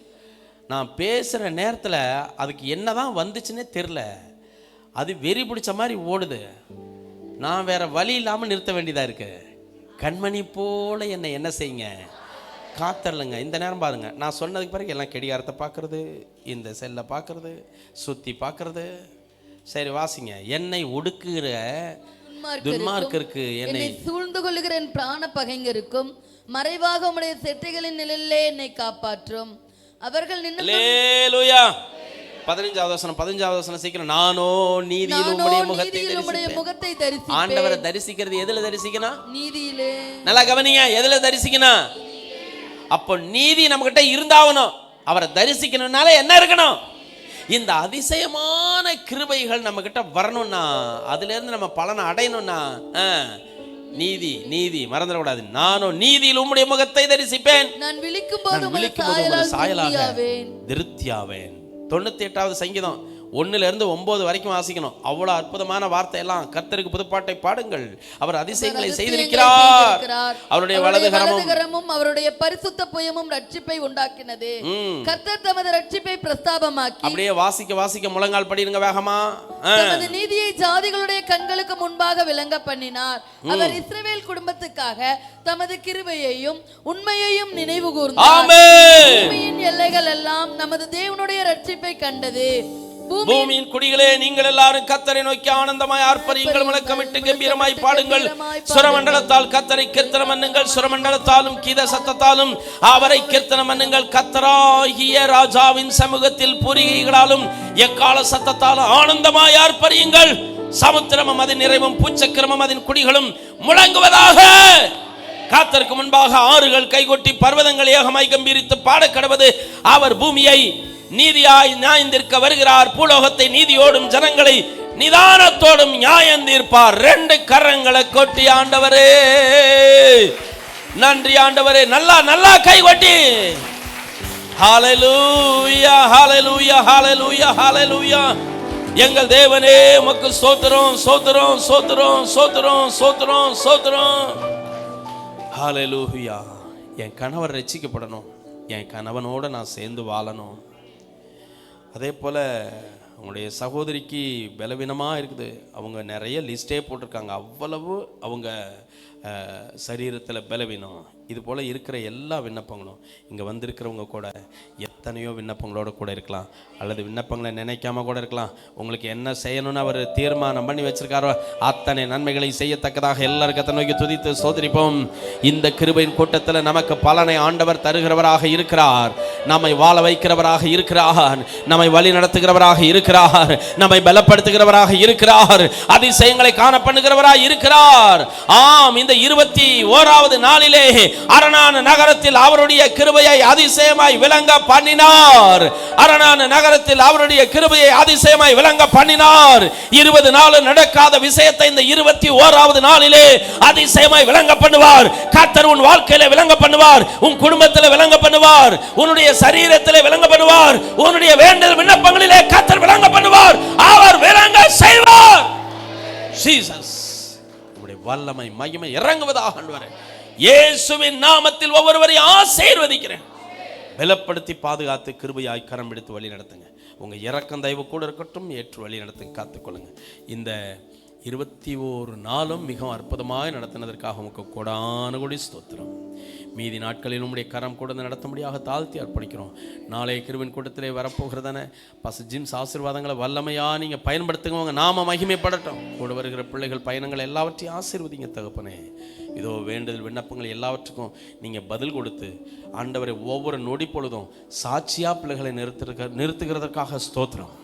நான் பேசுகிற நேரத்தில் அதுக்கு என்னதான் வந்துச்சுன்னே தெரில. அது வெறி பிடிச்ச மாதிரி ஓடுது. நான் வேற வழி இல்லாமல் நிறுத்த வேண்டியதாக இருக்கு. கண்மணி போல என்னை என்ன செய்யுங்க, காத்தரலுங்க. இந்த நேரம் பாருங்க, நான் சொன்னதுக்கு பிறகு எல்லாம் கடிகாரத்தை பார்க்கறது, இந்த செல்லை பார்க்கறது, சுற்றி பார்க்கறது. சரி வாசிங்க. என்னை ஒடுக்குகிற துன்மார்க்கருக்கு, என்னை சூழ்ந்து கொள்ளுகிற என் பிராண பகைஞருக்கும் மறைவாக உம்முடைய செட்டைகளின் நிழலிலே என்னை காப்பாற்றும். அவர்கள் அல்லேலூயா. 15வது வசனம் சீக்கிரம். நானோ நீதியில் உம்முடைய முகத்தை தரிசிப்பேன். ஆண்டவரை தரிசிக்கிறது எதுல தரிசிக்கணும்? நீதியிலே. நல்லா கவனிங்க, எதுல தரிசிக்கணும்? அப்போ நீதி நம்ம கிட்ட இருந்தாவணும். அவரை தரிசிக்கணும்னால என்ன இருக்கணும்? இந்த அதிசயமான கிருபைகள் நம்ம கிட்ட வரணும்னா, அதுல இருந்து நம்ம பலனை அடையணும்னா நீதி நீதி மறந்துடக்கூடாது. நானும் நீதியில் உம்முடைய முகத்தை தரிசிப்பேன். நான் விழிக்கும் போது சாயலாக திருப்தியாவேன். 98வது சங்கீதம் 1-9 வரைக்கும் வாசிக்கணும். அவ்வளவு அற்புதமான வார்த்தை எல்லாம். கர்த்தருக்கு புதுப்பாட்டை பாடுங்கள், அவர் அதிசயங்களை செய்திருக்கிறார். அவருடைய வலதுகரமும் அவருடைய பரிசுத்த புயமும் ரட்சிப்பை உண்டாக்கினது. கர்த்தர் தமது ரட்சிப்பை பிரஸ்தாபமாக்கி. அப்படியே வாசிக்க முழங்கால் படிடுங்க வேகமா. தமது நீதியை ஜாதிகளுடைய கண்களுக்கு முன்பாக விளங்க பண்ணினார். அவர் இஸ்ரவேல் குடும்பத்துக்காக தமது கிருபையையும் உண்மையையும் நினைவு கூர்ந்தார். ஆமென். பூமியின் எல்லைகள் எல்லாம் நமது தேவனுடைய ரட்சிப்பை கண்டது. பூமியின் குடிகளே, நீங்கள் எல்லாரும் கர்த்தரை நோக்கி ஆனந்தமாய் ஆர்ப்பரியுங்கள், முழக்கமிட்டு கம்பீரமாய் பாடுங்கள். சுரமண்டலத்தால் கர்த்தரை கீர்த்தனம் பண்ணுங்கள், சுரமண்டலத்தாலும் கீத சத்தத்தாலும் அவரை கீர்த்தனம் பண்ணுங்கள். கர்த்தராகிய ராஜாவின் சமூகத்தில் பூரிகைகளாலும் எக்கால சத்தத்தாலும் ஆனந்தமாய் ஆர்ப்பரியுங்கள். சமுத்திரமும் அதன் நிறைவும் பூச்சக்கிரமும் அதன் குடிகளும் முழங்குவதாக. கர்த்தருக்கு முன்பாக ஆறுகள் கைகொட்டி பர்வதங்கள் ஏகமாய் கம்பீரித்து பாட கடவது. அவர் பூமியை நீதியாய் நியாயந்தீர்க்க வருகிறார். பூலோகத்தை நீதியோடும் ஜனங்களை நிதானத்தோடும் நியாயந்தீர்ப்பார். 2 கரங்களை கொட்டி ஆண்டவரே நன்றி, ஆண்டவரே நல்லா நல்லா கை கொட்டி ஹல்லேலூயா ஹல்லேலூயா ஹல்லேலூயா ஹல்லேலூயா. எங்கள் தேவனே உமக்கு ஸ்தோத்திரம் ஸ்தோத்திரம் ஸ்தோத்திரம் ஸ்தோத்திரம் ஸ்தோத்திரம் ஸ்தோத்திரம். ஹல்லேலூயா. என் கணவர் ரட்சிக்கப்படணும், என் கணவனோட நான் சேர்ந்து வாழணும். அதே போல் உங்களுடைய சகோதரிக்கு பலவீனமாக இருக்குது. அவங்க நிறைய லிஸ்டே போட்டிருக்காங்க. அவ்வளவு அவங்க சரீரத்தில் பலவீனம். இது போல் இருக்கிற எல்லா விண்ணப்பங்களும் இங்கே வந்திருக்கிறவங்க கூட எத்தனையோ விண்ணப்பங்களோட கூட இருக்கலாம், அல்லது விண்ணப்பங்களை நினைக்காம கூட இருக்கலாம். உங்களுக்கு என்ன செய்யணும்னு அவர் தீர்மானம் பண்ணி வச்சிருக்காரோ அத்தனை நன்மைகளை செய்யத்தக்கதாக எல்லாருக்கும் அத்தனை நோக்கி துதித்து சோதரிப்போம். இந்த கிருபையின் கூட்டத்தில் நமக்கு பலனை ஆண்டவர் தருகிறவராக இருக்கிறார். நம்மை வாழ வைக்கிறவராக இருக்கிறார். நம்மை வழி நடத்துகிறவராக இருக்கிறார். நம்மை பலப்படுத்துகிறவராக இருக்கிறார். அதிசயங்களை காண பண்ணுகிறவராக இருக்கிறார். ஆம், இந்த 21வது நாளிலே அரணான நகரத்தில் அவருடைய கிருபையை அதிசயமாய் விளங்க பண்ணினார். அரணான நகரத்தில் அவருடைய கிருபையை அதிசயமாய் விளங்க பண்ணினார். 20 நாள் நடக்காத விஷயத்தை இந்த 21வது நாளிலே அதிசயமாய் விளங்க பண்ணுவார். கர்த்தர் உன் வாழ்க்கையில விளங்க பண்ணுவார், உன் குடும்பத்தில் விளங்க பண்ணுவார், உன்னுடைய சரீரத்தில் விளங்க பண்ணுவார், உன்னுடைய வேண்டல் விண்ணப்பங்களிலே கர்த்தர் விளங்க பண்ணுவார். அவர் விளங்க செய்வார். ஜீசஸ் உம்முடைய வல்லமை மகிமை இறங்குவதாக ஆண்டவரே. இயேசுவின் நாமத்தில் ஒவ்வொருவரையும் ஆசீர்வதிக்கிறேன். பலப்படுத்தி பாதுகாத்து கிருபையாய் கரம் பிடித்து வழி நடத்துங்க. உங்க இரக்கம் தயவு கூட இருக்கட்டும். ஏற்று வழி நடத்துங்க, காத்துக்கொள்ளுங்க. இந்த 21 நாளும் மிகவும் அற்புதமாய் நடத்தினதற்காக உமக்கு கோடான கோடி ஸ்தோத்திரம். மீதி நாட்களில் உம்முடைய கரம் கூட நடத்தும்படியாக தாழ்த்தி அர்ப்பணிக்கிறோம். நாளைய கிருபையின் கூட்டத்திலே வரப்போகிறதான ஜிம்ஸ் ஆசீர்வாதங்களை வல்லமையா நீங்க பயன்படுத்துங்க. உங்க நாம மகிமைப்படட்டும். கூட வருகிற பிள்ளைகள் பயணங்கள் எல்லாவற்றையும் ஆசீர்வதிங்க தகப்பனே. இதோ வேண்டுதல் விண்ணப்பங்கள் எல்லாவற்றுக்கும் நீங்கள் பதில் கொடுத்து ஆண்டவரை ஒவ்வொரு நொடி பொழுதும் சாட்சியா பிள்ளைகளை நிறுத்துகிறதற்காக ஸ்தோத்திரம்.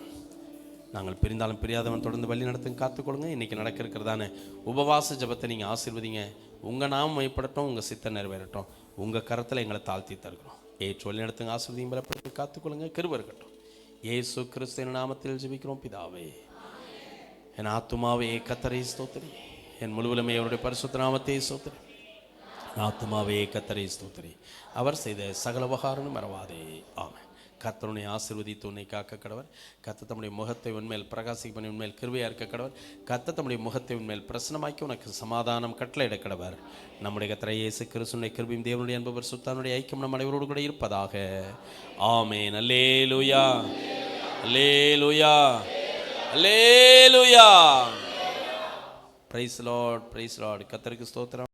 நாங்கள் பிரிந்தாலும் பிரியாதவன் தொடர்ந்து வழி நடத்துங்க, காத்துக்கொள்ளுங்க. இன்றைக்கி நடக்க இருக்கிறதான உபவாச ஜபத்தை நீங்கள் ஆசீர்வதிங்க. உங்கள் நாமம் மைப்படட்டும், உங்கள் சித்தம் நிறைவேறட்டும். உங்கள் கரத்தில் எங்களை தாழ்த்தி தருகிறோம். ஏற்று வழி நடத்துங்க, ஆசீர்வதிங்க, பலப்படுத்தி காத்துக்கொள்ளுங்க. கிருபை இருக்கட்டும். இயேசு கிறிஸ்துவின் நாமத்தில் ஜெபிக்கிறோம் பிதாவே. என் ஆத்துமாவே கர்த்தரை ஸ்தோத்திரி, என் முழுவலுமே அவருடைய பரிசுத்த நாமத்தை ஸ்தோத்திரி. ஆத்துமாவே கர்த்தரை ஸ்தோத்திரி, அவர் செய்த சகல உபகாரமும் மறவாதே. ஆமென். கர்த்தருடைய ஆசீர்வதித்து உன்னை காக்க கடவர். கர்த்தர் தம்முடைய முகத்தை உன்மேல் பிரகாசிக்க பண்ணி உன்மேல் கிருபையாக இருக்க கடவர். கர்த்தர் தம்முடைய முகத்தை உன்மேல் பிரசன்னமாக்கி உனக்கு சமாதானம் கட்டளையிட கடவர். நம்முடைய கர்த்தர் இயேசு கிறிஸ்துவின் கிருபையும் தேவனுடைய அன்பு பரிசுத்தனுடைய ஐக்கியம் நம் அனைவரோடு கூட இருப்பதாக. ஆமென். அல்லேலூயா, அல்லேலூயா, அல்லேலூயா. Praise Lord, praise Lord. கர்த்தருக்கு ஸ்தோத்திரம்.